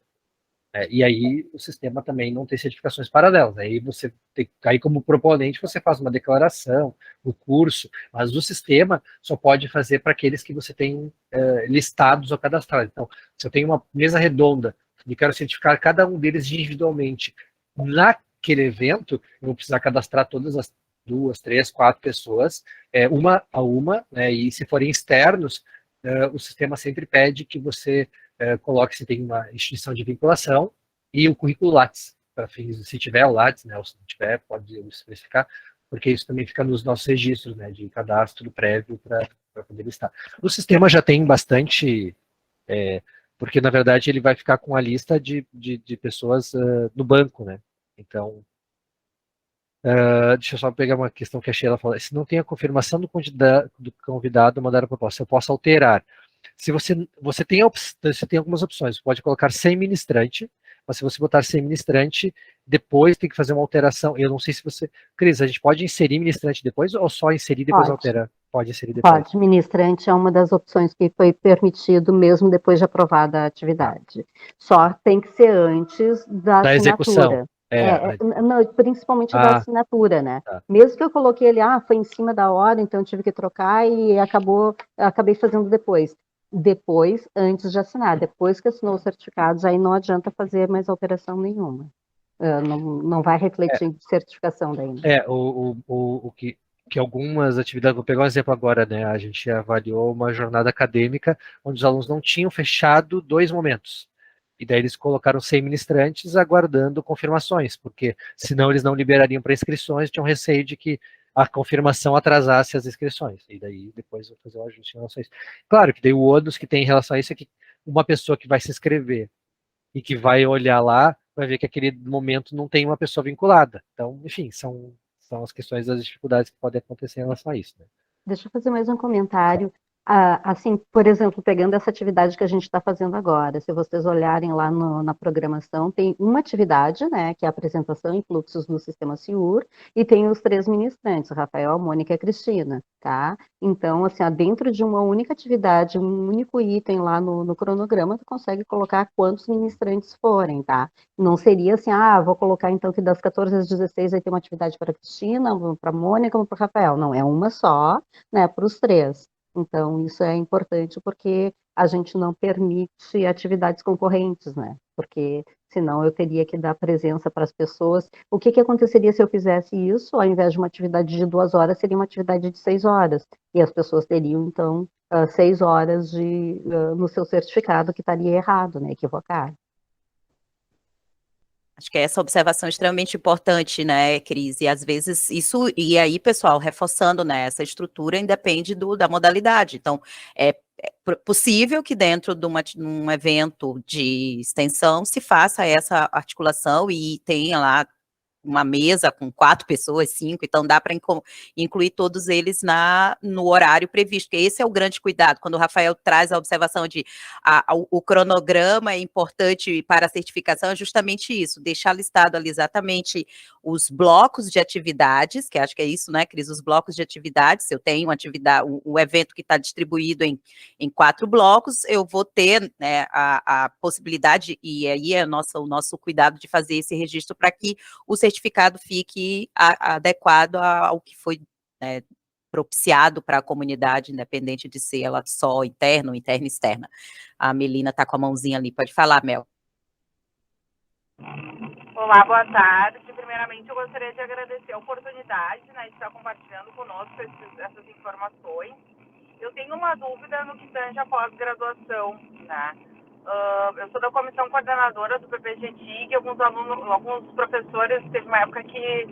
E aí o sistema também não tem certificações paralelas. Aí como proponente você faz uma declaração, o curso, mas o sistema só pode fazer para aqueles que você tem listados ou cadastrados. Então, se eu tenho uma mesa redonda e quero certificar cada um deles individualmente naquele evento, eu vou precisar cadastrar todas as 2, 3, 4 pessoas, uma a uma, né, e se forem externos, o sistema sempre pede que você coloque se tem uma instituição de vinculação e o currículo Lattes, para fins, se tiver o Lattes, né, ou se não tiver, pode especificar, porque isso também fica nos nossos registros, né, de cadastro prévio para poder listar. O sistema já tem bastante, porque na verdade ele vai ficar com a lista de pessoas no banco, né, então deixa eu só pegar uma questão que a Sheila falou. Se não tem a confirmação do convidado mandar a proposta, eu posso alterar. Se você tem algumas opções, você pode colocar sem ministrante, mas se você botar sem ministrante, depois tem que fazer uma alteração. Eu não sei se você... Cris, a gente pode inserir ministrante depois ou só inserir e depois alterar? Pode inserir depois. Pode, ministrante é uma das opções que foi permitido mesmo depois de aprovada a atividade. Só tem que ser antes da assinatura. Execução. Não, principalmente da assinatura, né? Tá. Mesmo que eu coloquei ele, foi em cima da hora, então eu tive que trocar e acabei fazendo depois. Depois, antes de assinar. Depois que assinou os certificados, aí não adianta fazer mais alteração nenhuma. Não vai refletir em certificação daí. Né? O que algumas atividades, vou pegar um exemplo agora, né? A gente avaliou uma jornada acadêmica onde os alunos não tinham fechado 2 momentos. E daí eles colocaram 100 ministrantes aguardando confirmações, porque senão eles não liberariam para inscrições, tinham receio de que a confirmação atrasasse as inscrições. E daí depois eu vou fazer o ajuste em relação a isso. Claro que daí o ônus que tem em relação a isso é que uma pessoa que vai se inscrever e que vai olhar lá, vai ver que aquele momento não tem uma pessoa vinculada. Então, enfim, são as questões das dificuldades que podem acontecer em relação a isso. Né? Deixa eu fazer mais um comentário. Assim, por exemplo, pegando essa atividade que a gente está fazendo agora, se vocês olharem lá na programação, tem uma atividade, né, que é a apresentação em fluxos no sistema SIUR, e tem os 3 ministrantes, Rafael, a Mônica e a Cristina, tá? Então, assim, dentro de uma única atividade, um único item lá no cronograma, tu consegue colocar quantos ministrantes forem, tá? Não seria assim, vou colocar então que das 14 às 16 aí tem uma atividade para a Cristina, para a Mônica, para o Rafael. Não, é uma só, né, para os 3. Então, isso é importante porque a gente não permite atividades concorrentes, né? Porque senão eu teria que dar presença para as pessoas. O que aconteceria se eu fizesse isso? Ao invés de uma atividade de 2 horas, seria uma atividade de 6 horas. E as pessoas teriam, então, 6 horas no seu certificado, que estaria errado, né? Equivocado. Acho que essa observação é extremamente importante, né, Cris? E às vezes isso, e aí, pessoal, reforçando, né, essa estrutura independe da modalidade. Então, é possível que dentro de um evento de extensão se faça essa articulação e tenha lá uma mesa com 4 pessoas, 5, então dá para incluir todos eles no horário previsto, porque esse é o grande cuidado, quando o Rafael traz a observação de o cronograma é importante para a certificação, é justamente isso, deixar listado ali exatamente os blocos de atividades, que acho que é isso, né, Cris, os blocos de atividades, se eu tenho uma atividade, o evento que está distribuído em 4 blocos, eu vou ter, né, a possibilidade, e aí é o nosso cuidado de fazer esse registro para que o certificado fique adequado ao que foi propiciado para a comunidade, independente de ser ela só interna e externa. A Melina está com a mãozinha ali, pode falar, Mel. Olá, boa tarde. primeiramente eu gostaria de agradecer a oportunidade, né, de estar compartilhando conosco essas informações. Eu tenho uma dúvida no que tange a pós-graduação, né? Eu sou da comissão coordenadora do PPG-TIG, alguns professores, teve uma época que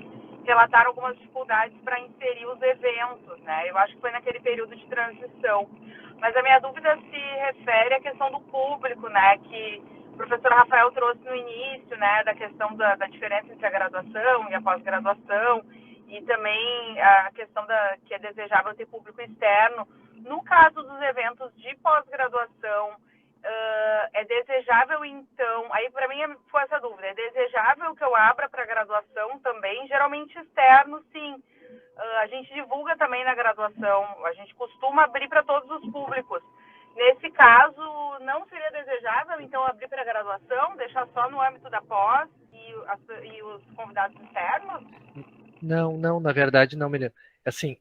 relataram algumas dificuldades para inserir os eventos, né? Eu acho que foi naquele período de transição. Mas a minha dúvida se refere à questão do público, né? Que o professor Rafael trouxe no início, né? Da questão da diferença entre a graduação e a pós-graduação, e também a questão que é desejável ter público externo. No caso dos eventos de pós-graduação, é desejável, então, aí para mim foi essa dúvida, é desejável que eu abra para graduação também, geralmente externo, sim. A gente divulga também na graduação, a gente costuma abrir para todos os públicos. Nesse caso, não seria desejável, então, abrir para graduação, deixar só no âmbito da pós e os convidados externos? Não, na verdade não, Miriam. Assim,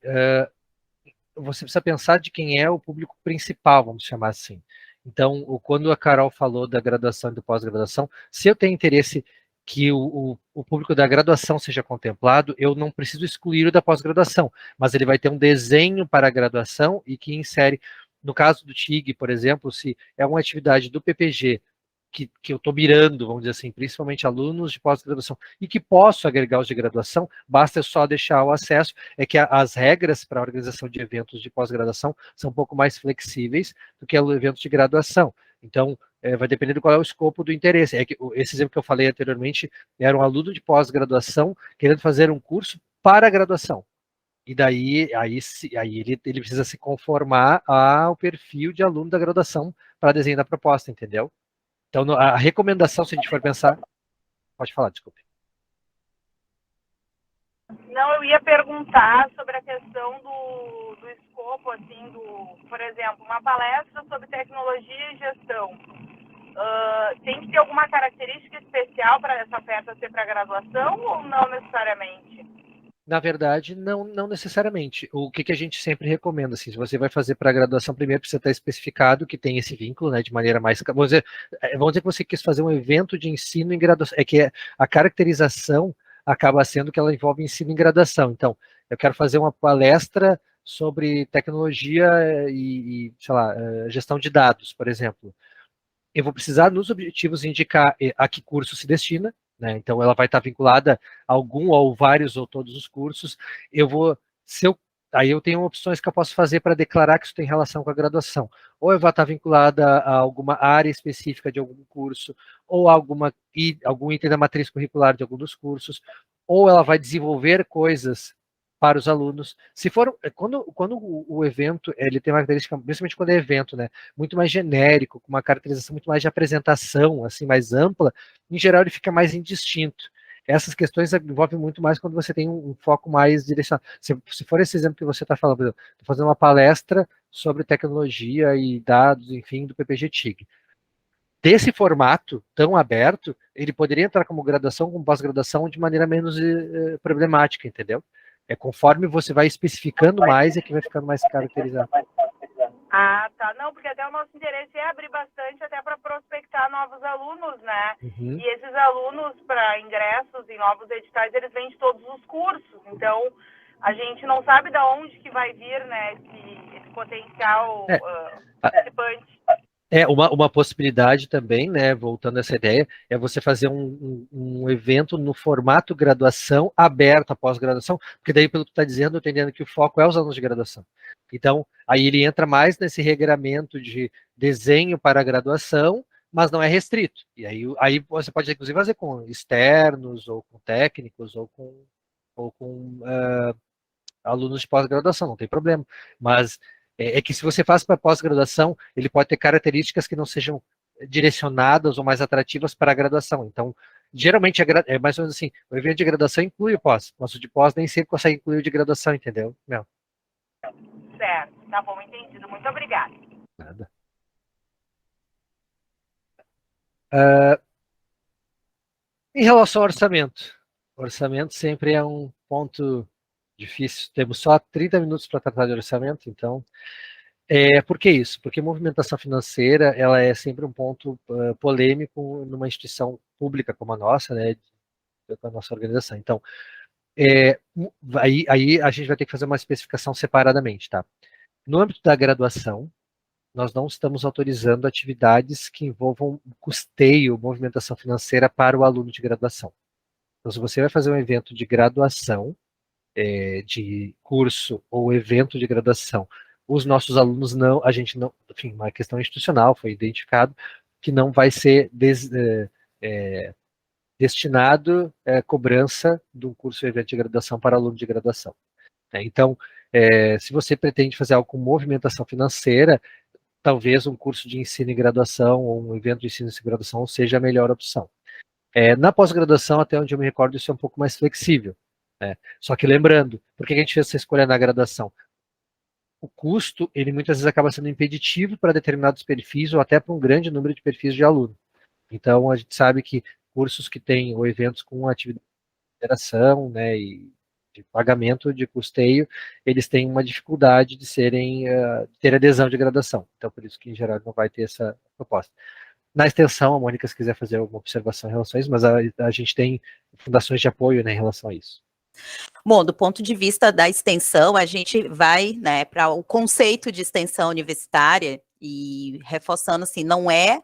você precisa pensar de quem é o público principal, vamos chamar assim. Então, quando a Carol falou da graduação e do pós-graduação, se eu tenho interesse que o público da graduação seja contemplado, eu não preciso excluir o da pós-graduação, mas ele vai ter um desenho para a graduação e que insere, no caso do TIG, por exemplo, se é uma atividade do PPG, que eu estou mirando, vamos dizer assim, principalmente alunos de pós-graduação, e que posso agregar os de graduação, basta eu só deixar o acesso, é que as regras para a organização de eventos de pós-graduação são um pouco mais flexíveis do que o evento de graduação. Então, vai depender do qual é o escopo do interesse. É que esse exemplo que eu falei anteriormente era um aluno de pós-graduação querendo fazer um curso para a graduação. E daí ele precisa se conformar ao perfil de aluno da graduação para desenhar a proposta, entendeu? Então, a recomendação, se a gente for pensar... Pode falar, desculpe. Não, eu ia perguntar sobre a questão do escopo, assim, por exemplo, uma palestra sobre tecnologia e gestão. Tem que ter alguma característica especial para essa oferta ser para graduação ou não necessariamente? Na verdade, não necessariamente. O que a gente sempre recomenda, assim, se você vai fazer para a graduação, primeiro precisa estar especificado que tem esse vínculo, né, de maneira mais... Vamos dizer que você quis fazer um evento de ensino em graduação, é que a caracterização acaba sendo que ela envolve ensino em graduação. Então, eu quero fazer uma palestra sobre tecnologia e sei lá, gestão de dados, por exemplo. Eu vou precisar, nos objetivos, indicar a que curso se destina, né? Então, ela vai estar vinculada a algum ou vários ou todos os cursos. Aí eu tenho opções que eu posso fazer para declarar que isso tem relação com a graduação. Ou eu vou estar vinculada a alguma área específica de algum curso, ou algum item da matriz curricular de algum dos cursos, ou ela vai desenvolver coisas para os alunos. Se for, quando o evento, ele tem uma característica, principalmente quando é evento, né, muito mais genérico, com uma caracterização muito mais de apresentação, assim, mais ampla, em geral ele fica mais indistinto. Essas questões envolvem muito mais quando você tem um foco mais direcionado. Se for esse exemplo que você está falando, por exemplo, estou fazendo uma palestra sobre tecnologia e dados, enfim, do PPG-TIG. Desse formato tão aberto, ele poderia entrar como graduação, como pós-graduação, de maneira menos problemática, entendeu? É conforme você vai especificando mais, é que vai ficando mais caracterizado. Ah, tá. Não, porque até o nosso interesse é abrir bastante até para prospectar novos alunos, né? Uhum. E esses alunos, para ingressos em novos editais, eles vêm de todos os cursos. Então, a gente não sabe de onde que vai vir, né, esse potencial participante. Uma possibilidade também, né, voltando a essa ideia, é você fazer um evento no formato graduação aberto à pós-graduação, porque daí, pelo que tu está dizendo, eu estou entendendo que o foco é os alunos de graduação. Então, aí ele entra mais nesse regramento de desenho para a graduação, mas não é restrito. E aí você pode, inclusive, fazer com externos, ou com técnicos, ou com alunos de pós-graduação, não tem problema. Mas é que se você faz para pós-graduação, ele pode ter características que não sejam direcionadas ou mais atrativas para a graduação. Então, geralmente é mais ou menos assim, o evento de graduação inclui o pós, mas o de pós nem sempre consegue incluir o de graduação, entendeu? Não. Certo, tá bom, entendido. Muito obrigada. Nada. Em relação ao orçamento sempre é um ponto difícil. Temos só 30 minutos para tratar de orçamento, então... Por que isso? Porque movimentação financeira ela é sempre um ponto polêmico numa instituição pública como a nossa, né, com a nossa organização. Então, aí a gente vai ter que fazer uma especificação separadamente, tá? No âmbito da graduação, nós não estamos autorizando atividades que envolvam custeio, movimentação financeira para o aluno de graduação. Então, se você vai fazer um evento de graduação, de curso ou evento de graduação, os nossos alunos não, a gente não, enfim, uma questão institucional, foi identificado que não vai ser destinado cobrança de um curso ou evento de graduação para aluno de graduação. Então, se você pretende fazer algo com movimentação financeira, talvez um curso de ensino e graduação ou um evento de ensino e graduação seja a melhor opção. Na pós-graduação, até onde eu me recordo, isso é um pouco mais flexível. Só que lembrando, por que a gente fez essa escolha na graduação? O custo, ele muitas vezes acaba sendo impeditivo para determinados perfis ou até para um grande número de perfis de aluno. Então, a gente sabe que cursos que têm ou eventos com atividade de interação, né, e de pagamento de custeio, eles têm uma dificuldade de ter adesão de graduação. Então, por isso que, em geral, não vai ter essa proposta. Na extensão, a Mônica, se quiser fazer alguma observação em relação a isso, mas a gente tem fundações de apoio, né, em relação a isso. Bom, do ponto de vista da extensão, a gente vai, né, para o conceito de extensão universitária e reforçando assim, não é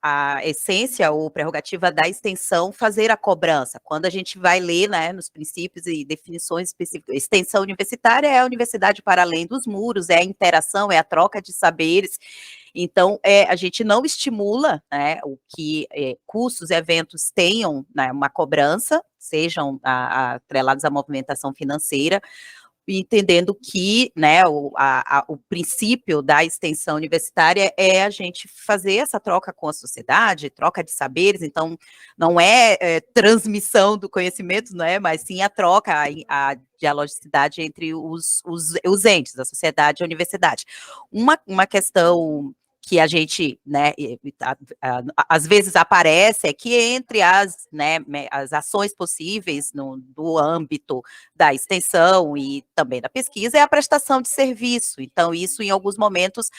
a essência ou prerrogativa da extensão fazer a cobrança. Quando a gente vai ler, né, nos princípios e definições específicas, extensão universitária é a universidade para além dos muros, é a interação, é a troca de saberes. Então, a gente não estimula, né, o que cursos e eventos tenham, né, uma cobrança, sejam atrelados à movimentação financeira, entendendo que, né, o princípio da extensão universitária é a gente fazer essa troca com a sociedade, troca de saberes, então não é transmissão do conhecimento, não é, mas sim a troca, a dialogicidade entre os entes, a sociedade e a universidade. Uma questão que a gente, né, às vezes aparece, é que entre as ações possíveis do âmbito da extensão e também da pesquisa é a prestação de serviço. Então, isso em alguns momentos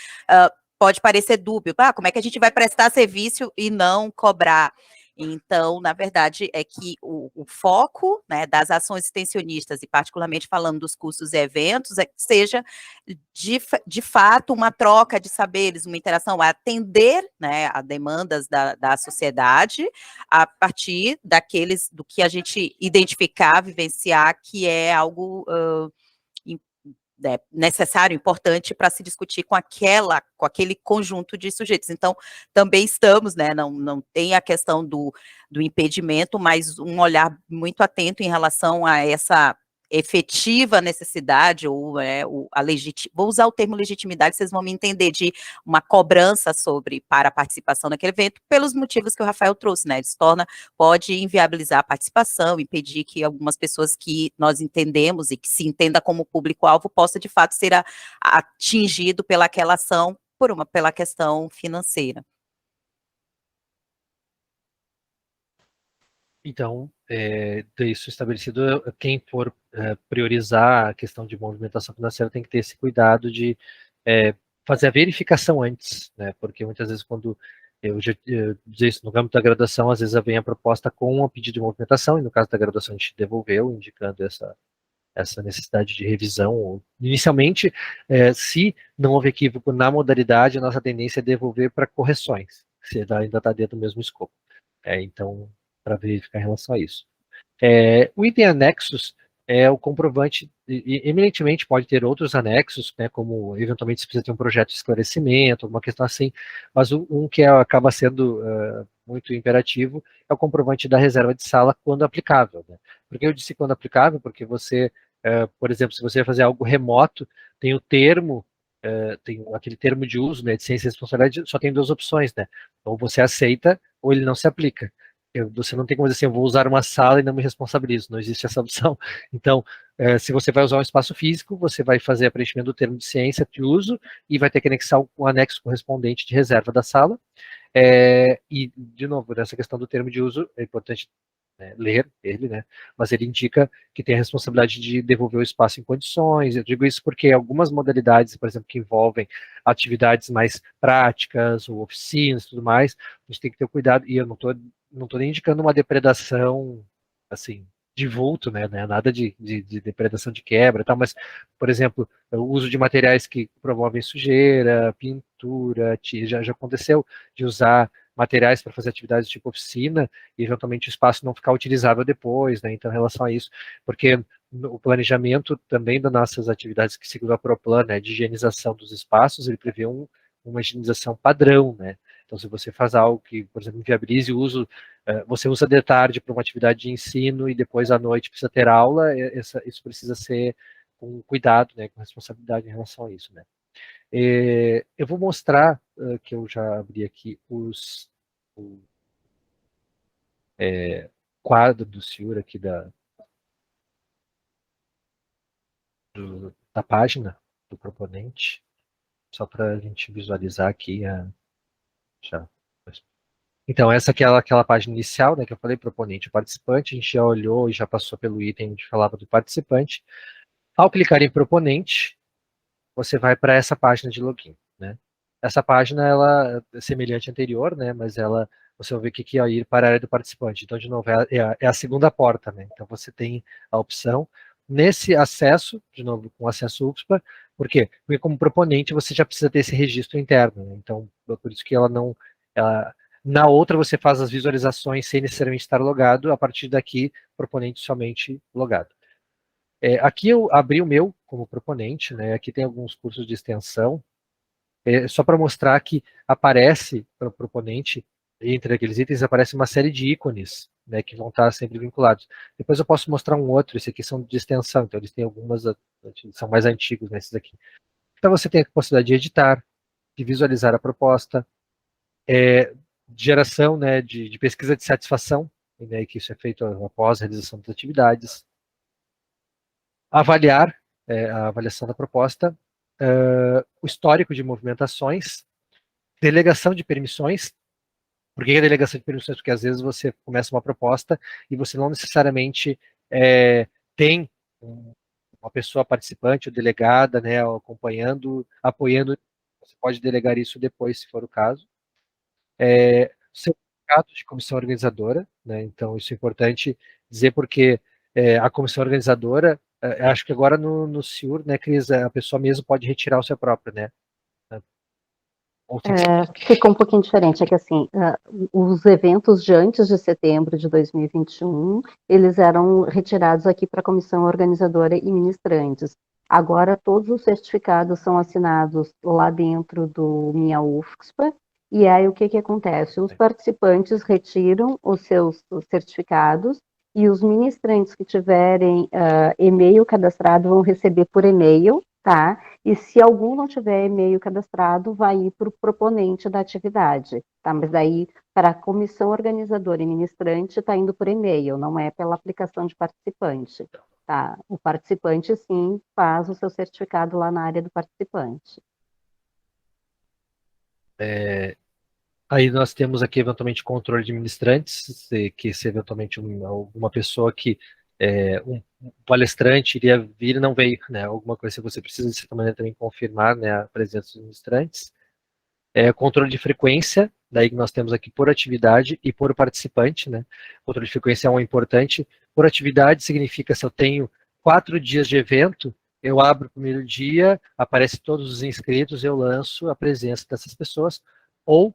pode parecer dúbio. Como é que a gente vai prestar serviço e não cobrar? Então, na verdade, é que o foco, né, das ações extensionistas, e particularmente falando dos cursos e eventos, seja, de fato, uma troca de saberes, uma interação, atender, né, a demandas da sociedade a partir do que a gente identificar, vivenciar, que é algo necessário, importante para se discutir com aquele conjunto de sujeitos. Então, também estamos, né, não tem a questão do impedimento, mas um olhar muito atento em relação a essa efetiva necessidade, ou vou usar o termo legitimidade, vocês vão me entender, de uma cobrança para a participação naquele evento, pelos motivos que o Rafael trouxe, né, pode inviabilizar a participação, impedir que algumas pessoas que nós entendemos e que se entenda como público-alvo possa, de fato, ser atingido pelaquela ação, pela questão financeira. Então, isso estabelecido, quem for priorizar a questão de movimentação financeira tem que ter esse cuidado de fazer a verificação antes, né? Porque muitas vezes quando eu já dizer isso no âmbito da graduação, às vezes vem a proposta com um pedido de movimentação, e no caso da graduação a gente devolveu, indicando essa necessidade de revisão. Inicialmente, se não houve equívoco na modalidade, a nossa tendência é devolver para correções, se ainda está dentro do mesmo escopo. Então, para verificar em relação a isso. O item anexos é o comprovante, e eminentemente pode ter outros anexos, né, como eventualmente se precisa ter um projeto de esclarecimento, alguma questão assim, mas um que acaba sendo muito imperativo é o comprovante da reserva de sala quando aplicável. Né? Por que eu disse quando aplicável? Porque você, por exemplo, se você vai fazer algo remoto, tem o termo, tem aquele termo de uso, né, de ciência e responsabilidade, só tem duas opções, né? Ou você aceita, ou ele não se aplica. Você não tem como dizer assim, eu vou usar uma sala e não me responsabilizo, não existe essa opção. Então, se você vai usar um espaço físico, você vai fazer a preenchimento do termo de ciência de uso e vai ter que anexar o anexo correspondente de reserva da sala. E, de novo, nessa questão do termo de uso, é importante ler ele, né? Mas ele indica que tem a responsabilidade de devolver o espaço em condições. Eu digo isso porque algumas modalidades, por exemplo, que envolvem atividades mais práticas, ou oficinas e tudo mais, a gente tem que ter cuidado, e eu não estou não estou nem indicando uma depredação, assim, de vulto, né, nada de depredação de quebra e tal, mas, por exemplo, o uso de materiais que promovem sujeira, pintura, já aconteceu de usar materiais para fazer atividades tipo oficina e eventualmente o espaço não ficar utilizável depois, né, então em relação a isso, porque o planejamento também das nossas atividades que segundo a Proplan, né, de higienização dos espaços, ele prevê uma higienização padrão, né, então se você faz algo que, por exemplo, inviabilize o uso, você usa de tarde para uma atividade de ensino e depois à noite precisa ter aula, isso precisa ser com cuidado, né, com responsabilidade em relação a isso, né. Eu vou mostrar, que eu já abri aqui o quadro do senhor aqui da página do proponente, só para a gente visualizar aqui já. Então, essa aqui é aquela página inicial, né, que eu falei, proponente e participante, a gente já olhou e já passou pelo item onde falava do participante. Ao clicar em proponente, você vai para essa página de login, né. Essa página, ela é semelhante à anterior, né, mas você vai ver que é ir para a área do participante. Então, de novo, é a segunda porta, né, então você tem a opção. Nesse acesso, de novo, com acesso UPSPA, por quê? Porque como proponente você já precisa ter esse registro interno, né, então, por isso que na outra você faz as visualizações sem necessariamente estar logado, a partir daqui, proponente somente logado. Aqui eu abri o meu como proponente, né, aqui tem alguns cursos de extensão, só para mostrar que aparece para o proponente, entre aqueles itens, aparece uma série de ícones, né, que vão estar sempre vinculados. Depois eu posso mostrar um outro, esse aqui são de extensão, então eles têm algumas, são mais antigos nesses aqui. Então você tem a possibilidade de editar, de visualizar a proposta, geração, né, de pesquisa de satisfação, né, que isso é feito após a realização das atividades, avaliar a avaliação da proposta, o histórico de movimentações, delegação de permissões. Por que a delegação de permissões? Porque às vezes você começa uma proposta e você não necessariamente tem uma pessoa participante ou delegada, né, acompanhando, apoiando. Você pode delegar isso depois, se for o caso. Certificado de comissão organizadora, né, então isso é importante dizer porque a comissão organizadora, acho que agora no CIUR, né, Cris, a pessoa mesmo pode retirar o seu próprio, né? Ficou um pouquinho diferente, é que assim, os eventos de antes de setembro de 2021, eles eram retirados aqui para a comissão organizadora e ministrantes. Agora todos os certificados são assinados lá dentro do Minha UFSPA, e aí o que acontece? Os participantes retiram os seus certificados, e os ministrantes que tiverem e-mail cadastrado vão receber por e-mail, tá? E se algum não tiver e-mail cadastrado, vai ir para o proponente da atividade, tá? Mas daí, para a comissão organizadora e ministrante, está indo por e-mail, não é pela aplicação de participante, tá? O participante, sim, faz o seu certificado lá na área do participante. Aí nós temos aqui, eventualmente, controle de ministrantes, que se eventualmente alguma pessoa que um palestrante iria vir e não veio, né? Alguma coisa que você precisa, de certa maneira, também confirmar, né, a presença dos ministrantes. Controle de frequência, daí nós temos aqui por atividade e por participante, né? Controle de frequência é um importante. Por atividade significa se eu tenho 4 dias de evento, eu abro o primeiro dia, aparece todos os inscritos, eu lanço a presença dessas pessoas, ou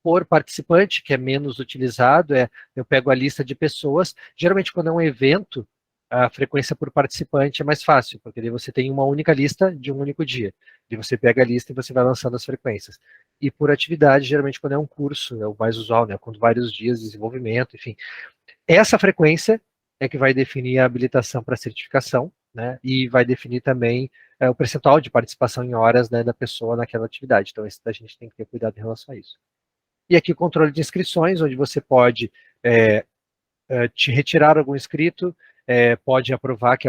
por participante, que é menos utilizado, eu pego a lista de pessoas. Geralmente, quando é um evento, a frequência por participante é mais fácil, porque daí você tem uma única lista de um único dia. E você pega a lista e você vai lançando as frequências. E por atividade, geralmente, quando é um curso, é o mais usual, né? Com vários dias de desenvolvimento, enfim. Essa frequência é que vai definir a habilitação para certificação, né? E vai definir também o percentual de participação em horas, né, da pessoa naquela atividade. Então, a gente tem que ter cuidado em relação a isso. E aqui o controle de inscrições, onde você pode te retirar algum inscrito, pode aprovar que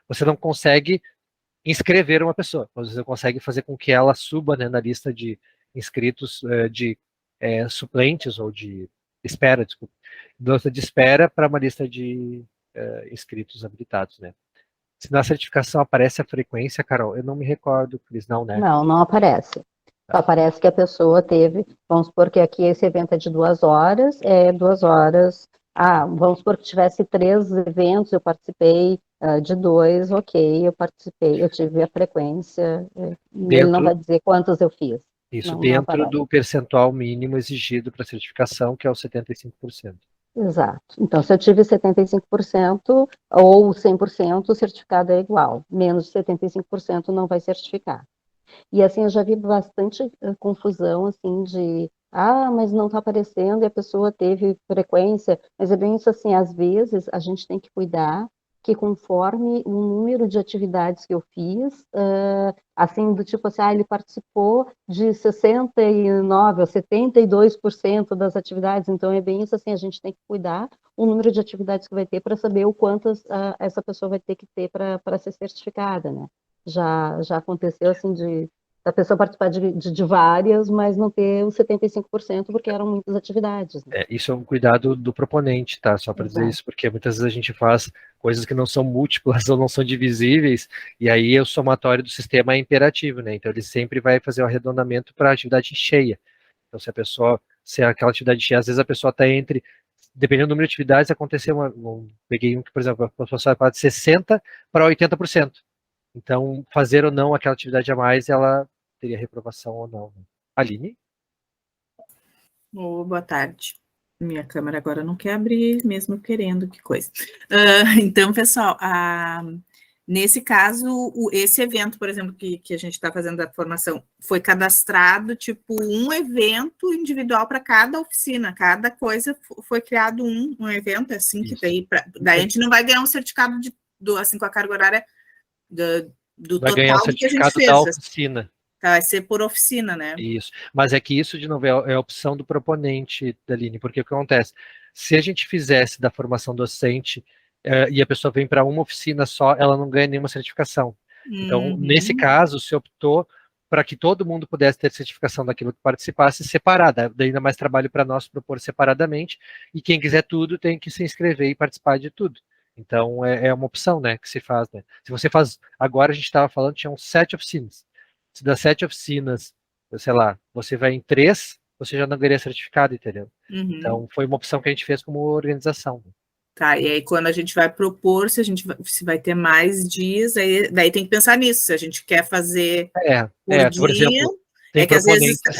você não consegue inscrever uma pessoa, mas você consegue fazer com que ela suba, né, na lista de inscritos de suplentes ou de espera, desculpa, lista de espera para uma lista de inscritos habilitados, né. Se na certificação aparece a frequência, Carol, eu não me recordo, Cris, não, né? Não aparece. Só parece que a pessoa teve, vamos supor que aqui esse evento é de 2 horas, vamos supor que tivesse 3 eventos, eu participei de 2, ok, eu participei, eu tive a frequência, ele não vai dizer quantos eu fiz. Isso, não dentro aparece. do percentual mínimo exigido para certificação, que é o 75%. Exato. Então, se eu tive 75% ou 100%, o certificado é igual. Menos de 75% não vai certificar. E assim, eu já vi bastante confusão, assim, mas não está aparecendo e a pessoa teve frequência. Mas é bem isso assim, às vezes a gente tem que cuidar que conforme o número de atividades que eu fiz, assim, do tipo assim, ele participou de 69% ou 72% das atividades, então é bem isso assim, a gente tem que cuidar o número de atividades que vai ter para saber o quantas essa pessoa vai ter que ter para ser certificada, né? Já aconteceu assim da pessoa participar de várias, mas não ter os 75%, porque eram muitas atividades. Né? Isso é um cuidado do proponente, tá? Só para dizer isso, porque muitas vezes a gente faz coisas que não são múltiplas ou não são divisíveis, e aí o somatório do sistema é imperativo, né? Então ele sempre vai fazer o arredondamento para a atividade cheia. Então se aquela atividade cheia, às vezes a pessoa está dependendo do número de atividades, aconteceu peguei um que, por exemplo, a pessoa vai de 60% para 80%. Então, fazer ou não aquela atividade a mais, ela teria reprovação ou não. Aline? Boa tarde. Minha câmera agora não quer abrir, mesmo querendo, que coisa. Então, pessoal, nesse caso, esse evento, por exemplo, que a gente está fazendo da formação, foi cadastrado, tipo, um evento individual para cada oficina, cada coisa foi criado um evento, assim, que daí a gente não vai ganhar um certificado assim, com a carga horária do vai total ganhar o do que a gente certificado fez. da oficina. Vai ser por oficina, né? Isso. Mas é que isso, de novo, é a opção do proponente, Aline, porque o que acontece? Se a gente fizesse da formação docente e a pessoa vem para uma oficina só, ela não ganha nenhuma certificação. Então, nesse caso, se optou para que todo mundo pudesse ter certificação daquilo que participasse separada. Daí ainda mais trabalho para nós propor separadamente, e quem quiser tudo tem que se inscrever e participar de tudo. Então, é uma opção, né, que se faz, né? Se você faz, agora a gente estava falando, tinham 7 oficinas. Se das 7 oficinas, sei lá, você vai em 3, você já não ganharia certificado, entendeu? Então, foi uma opção que a gente fez como organização. Tá, e aí quando a gente vai propor, se vai ter mais dias, daí tem que pensar nisso, se a gente quer fazer por dia, por exemplo,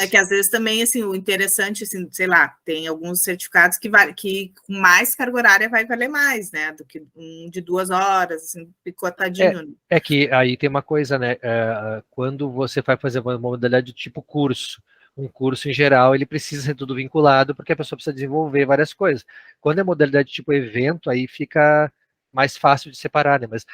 que às vezes também, assim, o interessante, assim, sei lá, tem alguns certificados que com mais carga horária vai valer mais, né, do que um de 2 horas, assim, picotadinho. É que aí tem uma coisa, né, quando você vai fazer uma modalidade do tipo curso, um curso em geral, ele precisa ser tudo vinculado, porque a pessoa precisa desenvolver várias coisas. Quando é modalidade tipo evento, aí fica mais fácil de separar, né? Mas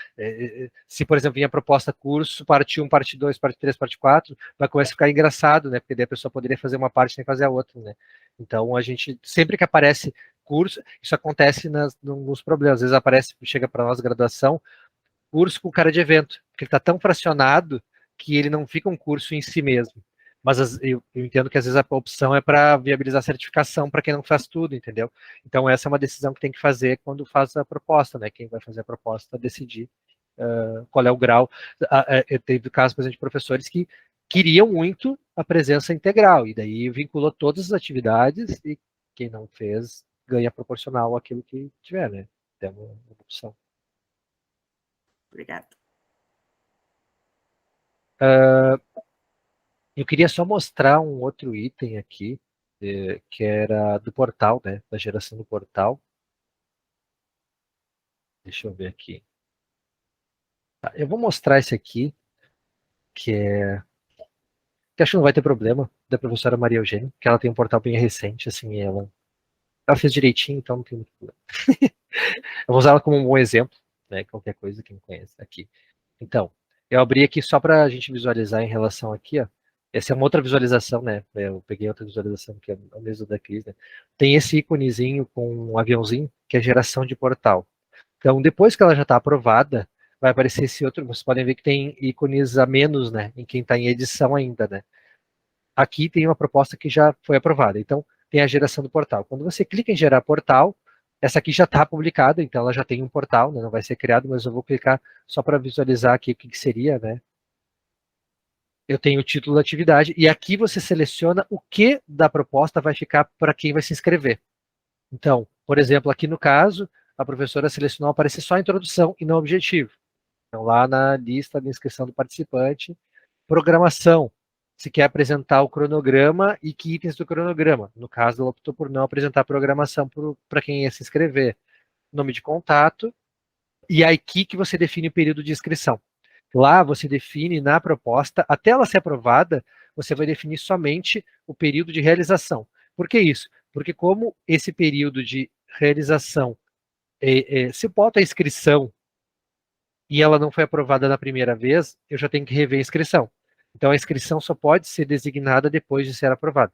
se, por exemplo, vinha a proposta curso, parte 1, parte 2, parte 3, parte 4, vai começar a ficar engraçado, né? Porque daí a pessoa poderia fazer uma parte sem fazer a outra, né? Então, a gente, sempre que aparece curso, isso acontece nos problemas. Às vezes aparece, chega para nós, graduação, curso com cara de evento, porque ele está tão fracionado que ele não fica um curso em si mesmo. Mas eu entendo que às vezes a opção é para viabilizar a certificação para quem não faz tudo, entendeu? Então essa é uma decisão que tem que fazer quando faz a proposta, né? Quem vai fazer a proposta decidir qual é o grau. Teve casos, por exemplo, de professores que queriam muito a presença integral, e daí vinculou todas as atividades, e quem não fez ganha proporcional àquilo que tiver, né? É uma opção. Obrigada. Eu queria só mostrar um outro item aqui, que era do portal, né? Da geração do portal. Deixa eu ver aqui. Eu vou mostrar esse aqui, que acho que não vai ter problema, da professora Maria Eugênia, que ela tem um portal bem recente, assim, ela fez direitinho, então não tem muito problema. Eu vou usar ela como um bom exemplo, né? Qualquer coisa, quem conhece aqui. Então, eu abri aqui só para a gente visualizar em relação aqui, ó. Essa é uma outra visualização, né? Eu peguei outra visualização, que é a mesma da Cris, né? Tem esse íconezinho com um aviãozinho, que é geração de portal. Então, depois que ela já está aprovada, vai aparecer esse outro, vocês podem ver que tem ícones a menos, né? Em quem está em edição ainda, né? Aqui tem uma proposta que já foi aprovada. Então, tem a geração do portal. Quando você clica em gerar portal, essa aqui já está publicada, então ela já tem um portal, né, não vai ser criado, mas eu vou clicar só para visualizar aqui o que seria, né? eu tenho o título da atividade, e aqui você seleciona o que da proposta vai ficar para quem vai se inscrever. Então, por exemplo, aqui no caso, a professora selecionou aparecer só a introdução e não objetivo. Então, lá na lista de inscrição do participante, programação, se quer apresentar o cronograma e que itens do cronograma. No caso, ela optou por não apresentar a programação para quem ia se inscrever. Nome de contato, e aí aqui que você define o período de inscrição. Lá você define na proposta, até ela ser aprovada, você vai definir somente o período de realização. Por que isso? Porque como esse período de realização, se eu boto a inscrição e ela não foi aprovada na primeira vez, eu já tenho que rever a inscrição. Então a inscrição só pode ser designada depois de ser aprovada.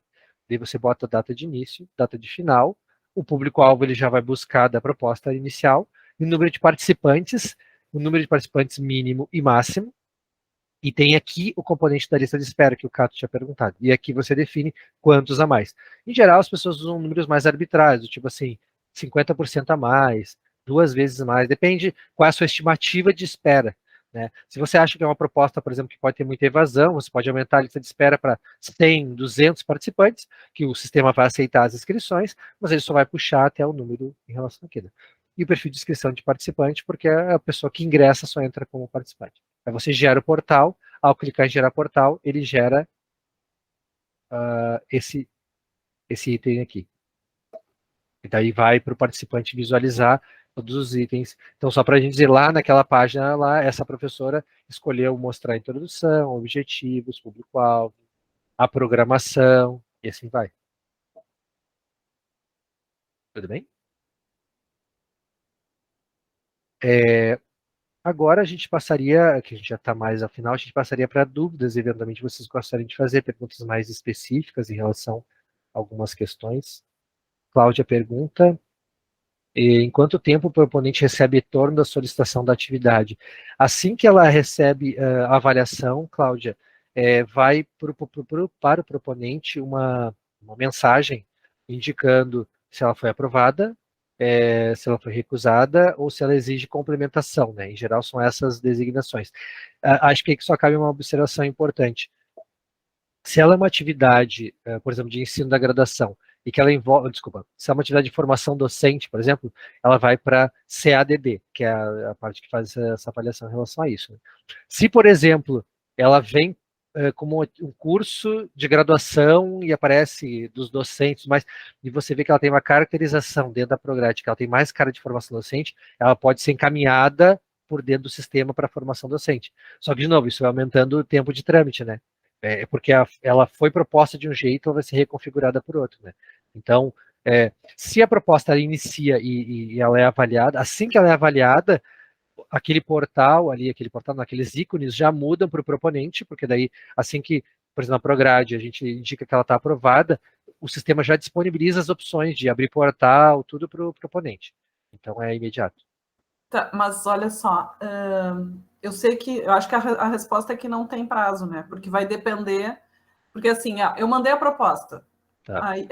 Daí você bota a data de início, data de final, o público-alvo ele já vai buscar da proposta inicial, e o número de participantes mínimo e máximo, e tem aqui o componente da lista de espera que o Cato tinha perguntado. E aqui você define quantos a mais. Em geral, as pessoas usam números mais arbitrários, do tipo assim, 50% a mais, 2 vezes mais, depende qual é a sua estimativa de espera. Né? Se você acha que é uma proposta, por exemplo, que pode ter muita evasão, você pode aumentar a lista de espera para 100, 200 participantes, que o sistema vai aceitar as inscrições, mas ele só vai puxar até o número em relação àquilo. E o perfil de inscrição de participante, porque a pessoa que ingressa só entra como participante. Aí você gera o portal, ao clicar em gerar portal, ele gera esse item aqui. E daí vai para o participante visualizar todos os itens. Então, só para a gente dizer, lá naquela página, lá, essa professora escolheu mostrar a introdução, objetivos, público-alvo, a programação, e assim vai. Tudo bem? Agora a gente passaria, que a gente já está mais ao final, a gente passaria para dúvidas, eventualmente vocês gostariam de fazer perguntas mais específicas em relação a algumas questões. Cláudia pergunta, em quanto tempo o proponente recebe retorno da solicitação da atividade? Assim que ela recebe a avaliação, Cláudia, vai para o proponente uma mensagem indicando se ela foi aprovada, se ela foi recusada ou se ela exige complementação, né? Em geral são essas designações. Acho que aqui só cabe uma observação importante. Se ela é uma atividade, por exemplo, de ensino da graduação, e que ela envolve, se é uma atividade de formação docente, por exemplo, ela vai para CADD, que é a parte que faz essa avaliação em relação a isso. Né? Se, por exemplo, ela vem como um curso de graduação e aparece dos docentes, e você vê que ela tem uma caracterização dentro da Prograde, que ela tem mais cara de formação docente, ela pode ser encaminhada por dentro do sistema para formação docente. Só que, de novo, isso vai aumentando o tempo de trâmite, né? Porque ela foi proposta de um jeito, ela vai ser reconfigurada por outro, né? Então, se a proposta inicia e ela é avaliada, assim que ela é avaliada, aqueles ícones já mudam para o proponente, porque daí, assim que, por exemplo, na Prograde, a gente indica que ela está aprovada, o sistema já disponibiliza as opções de abrir portal, tudo para o proponente. Então, é imediato. Tá, mas olha só, eu sei que, eu acho que a resposta é que não tem prazo, né? Porque vai depender, porque assim, eu mandei a proposta, tá. Aí,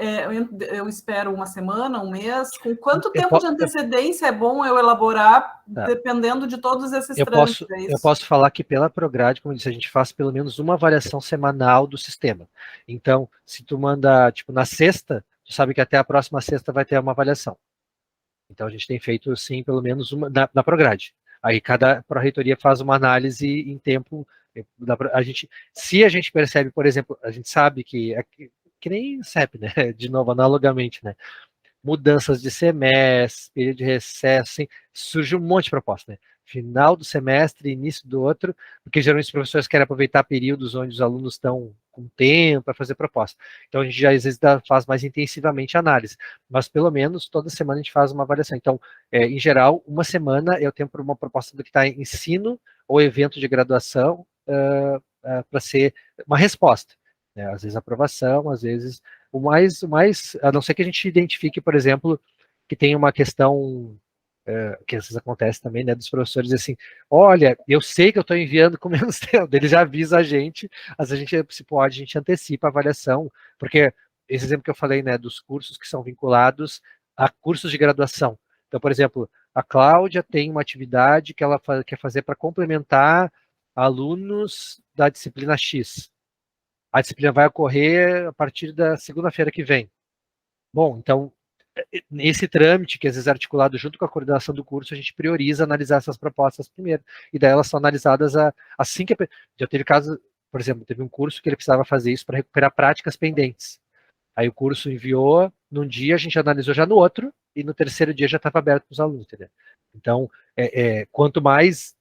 eu espero uma semana, um mês, com quanto tempo de antecedência é bom eu elaborar, dependendo de todos esses trâmites? Eu posso falar que pela Prograde, como eu disse, a gente faz pelo menos uma avaliação semanal do sistema. Então, se tu manda, tipo, na sexta, tu sabe que até a próxima sexta vai ter uma avaliação. Então, a gente tem feito, sim, pelo menos uma na Prograde. Aí, cada pró-reitoria faz uma análise em tempo. Se a gente percebe, por exemplo, a gente sabe que nem CEP, né? De novo, analogamente, né? Mudanças de semestre, período de recesso, assim, surge um monte de proposta, né? Final do semestre, início do outro, porque geralmente os professores querem aproveitar períodos onde os alunos estão com tempo para fazer proposta. Então a gente já às vezes faz mais intensivamente análise, mas pelo menos toda semana a gente faz uma avaliação. Então, em geral, uma semana é o tempo para uma proposta do que está em ensino ou evento de graduação para ser uma resposta. Né? Às vezes aprovação, às vezes o mais, a não ser que a gente identifique, por exemplo, que tem uma questão que às vezes acontece também, né, dos professores assim, olha, eu sei que eu estou enviando com menos tempo, ele já avisa a gente, às vezes se pode, a gente antecipa a avaliação, porque esse exemplo que eu falei, né, dos cursos que são vinculados a cursos de graduação. Então, por exemplo, a Cláudia tem uma atividade que ela quer fazer para complementar alunos da disciplina X. a disciplina vai ocorrer a partir da segunda-feira que vem. Bom, então, nesse trâmite, que às vezes é articulado junto com a coordenação do curso, a gente prioriza analisar essas propostas primeiro, e daí elas são analisadas assim que... Já teve caso, por exemplo, teve um curso que ele precisava fazer isso para recuperar práticas pendentes. Aí o curso enviou, num dia a gente analisou já no outro, e no terceiro dia já estava aberto para os alunos, entendeu? Então, quanto mais...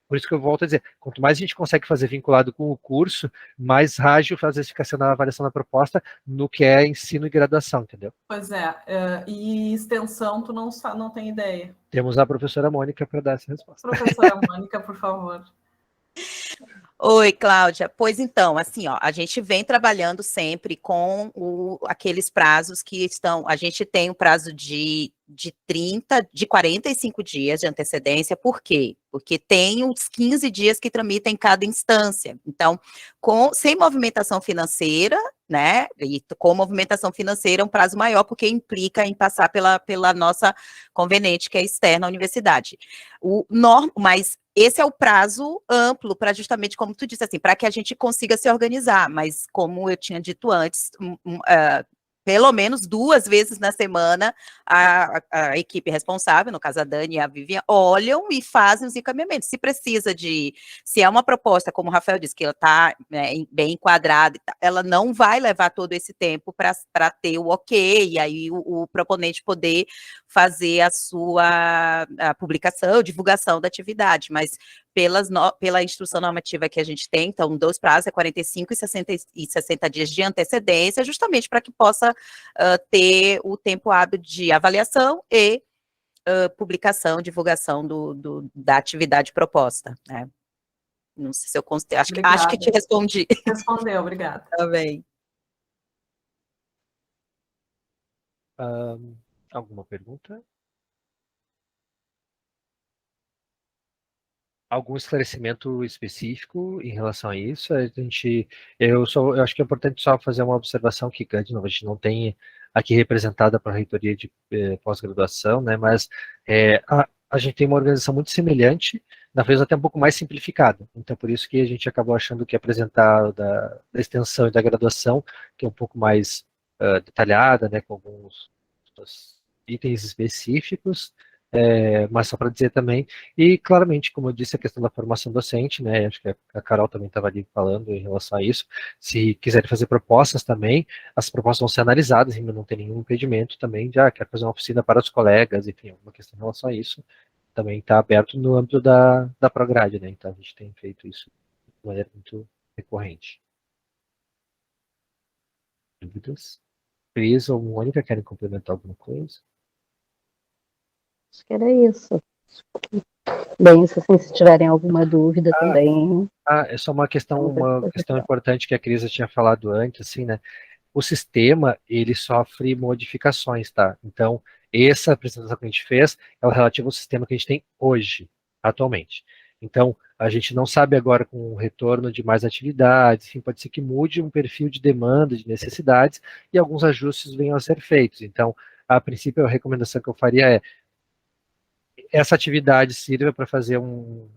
Por isso que eu volto a dizer, quanto mais a gente consegue fazer vinculado com o curso, mais ágil às vezes fica sendo a avaliação da proposta no que é ensino e graduação, entendeu? Pois é, e extensão tu não tem ideia. Temos a professora Mônica para dar essa resposta. Professora Mônica, por favor. Oi, Cláudia. Pois então, assim, ó, a gente vem trabalhando sempre com aqueles prazos que estão... A gente tem um prazo de 45 dias de antecedência. Por quê? Porque tem uns 15 dias que tramitam em cada instância. Então, sem movimentação financeira, né? E com movimentação financeira é um prazo maior, porque implica em passar pela nossa conveniente, que é externa à universidade. Mas esse é o prazo amplo para justamente, como tu disse, assim, para que a gente consiga se organizar, mas como eu tinha dito antes, pelo menos 2 vezes na semana, a equipe responsável, no caso a Dani e a Vivian, olham e fazem os encaminhamentos. Se precisa se é uma proposta, como o Rafael disse, que ela está bem enquadrada, ela não vai levar todo esse tempo para ter o ok, e aí o proponente poder fazer a publicação, divulgação da atividade, mas pela instrução normativa que a gente tem, então, 2 prazos, 45 e 60 dias de antecedência, justamente para que possa ter o tempo hábil de avaliação e publicação, divulgação da atividade proposta, né? Não sei se eu acho que te respondi. Respondeu, obrigada. Tá bem. Alguma pergunta? Algum esclarecimento específico em relação a isso? Eu acho que é importante só fazer uma observação que, de novo, a gente não tem aqui representada para a reitoria de pós-graduação, né, mas a gente tem uma organização muito semelhante, na vez até um pouco mais simplificada. Então, por isso que a gente acabou achando que apresentar da extensão e da graduação, que é um pouco mais detalhada, né, com alguns itens específicos, mas só para dizer também, e claramente, como eu disse, a questão da formação docente, né, acho que a Carol também estava ali falando em relação a isso, se quiserem fazer propostas também, as propostas vão ser analisadas, ainda não tem nenhum impedimento também, já quer fazer uma oficina para os colegas, enfim, alguma questão em relação a isso, também está aberto no âmbito da Prograde, né, então a gente tem feito isso de maneira muito recorrente. Dúvidas? Cris ou Mônica, querem complementar alguma coisa? Acho que era isso. Bem, se tiverem alguma dúvida também. É só uma questão importante que a Cris tinha falado antes, assim, né? O sistema, ele sofre modificações, tá? Então, essa apresentação que a gente fez é o relativo ao sistema que a gente tem hoje, atualmente. Então, a gente não sabe agora com o retorno de mais atividades, enfim, pode ser que mude um perfil de demanda, de necessidades, e alguns ajustes venham a ser feitos. Então, a princípio, a recomendação que eu faria é essa atividade sirva para fazer uma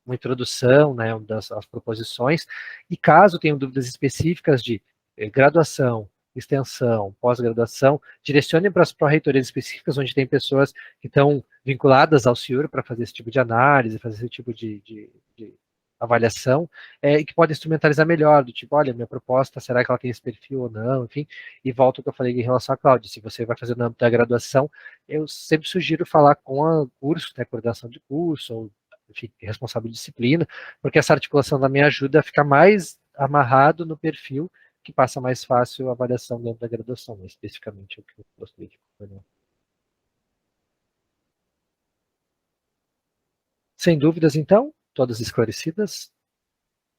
introdução, né, das proposições, e caso tenham dúvidas específicas de graduação, extensão, pós-graduação, direcionem para as pró-reitorias específicas, onde tem pessoas que estão vinculadas ao CIUR para fazer esse tipo de análise, fazer esse tipo de avaliação, e que podem instrumentalizar melhor, do tipo, olha, minha proposta, será que ela tem esse perfil ou não, enfim, e volto ao que eu falei em relação a Cláudia, se você vai fazer no âmbito da graduação, eu sempre sugiro falar com a curso, né, coordenação de curso, ou, enfim, responsável de disciplina, porque essa articulação também ajuda a ficar mais amarrado no perfil, que passa mais fácil a avaliação dentro da graduação, né, especificamente o que eu gostaria de comentar. Sem dúvidas, então, todas esclarecidas.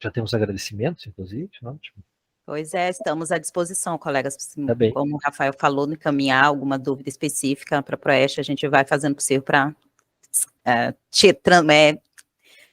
Já temos agradecimentos, inclusive, ótimo. Pois é, estamos à disposição, colegas. Tá bem. Como o Rafael falou, no encaminhar alguma dúvida específica para a Proeste, a gente vai fazendo o possível para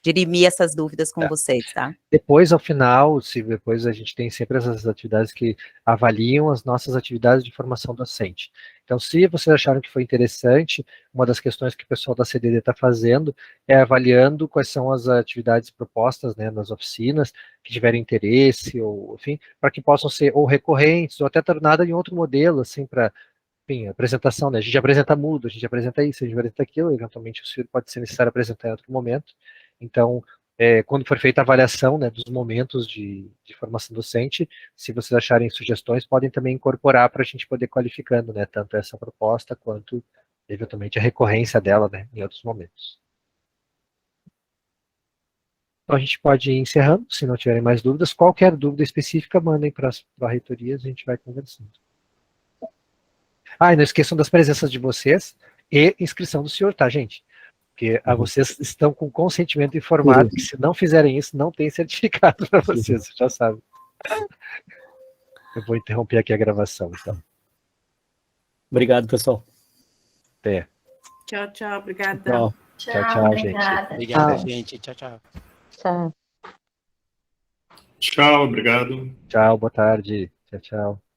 dirimir essas dúvidas com vocês, tá? Depois, ao final, depois a gente tem sempre essas atividades que avaliam as nossas atividades de formação docente. Então, se vocês acharam que foi interessante, uma das questões que o pessoal da CDD está fazendo é avaliando quais são as atividades propostas, né, nas oficinas, que tiverem interesse, ou, enfim, para que possam ser ou recorrentes, ou até tornada em outro modelo, assim, para, enfim, apresentação, né, a gente apresenta mudo, a gente apresenta isso, a gente apresenta aquilo, eventualmente o senhor pode ser necessário apresentar em outro momento. Então, quando for feita a avaliação, né, dos momentos de formação docente, se vocês acharem sugestões, podem também incorporar para a gente poder qualificando, né, tanto essa proposta quanto, eventualmente, a recorrência dela, né, em outros momentos. Então, a gente pode ir encerrando, se não tiverem mais dúvidas. Qualquer dúvida específica, mandem para a reitoria, a gente vai conversando. E não esqueçam das presenças de vocês e inscrição do senhor, tá, gente? Porque vocês estão com consentimento informado que se não fizerem isso, não tem certificado para vocês, você já sabe. Eu vou interromper aqui a gravação, então. Obrigado, pessoal. Até. Tchau, tchau. Obrigada. Tchau, gente. Obrigada, gente. Tchau, tchau. Tchau. Tchau, obrigado. Tchau, boa tarde. Tchau, tchau.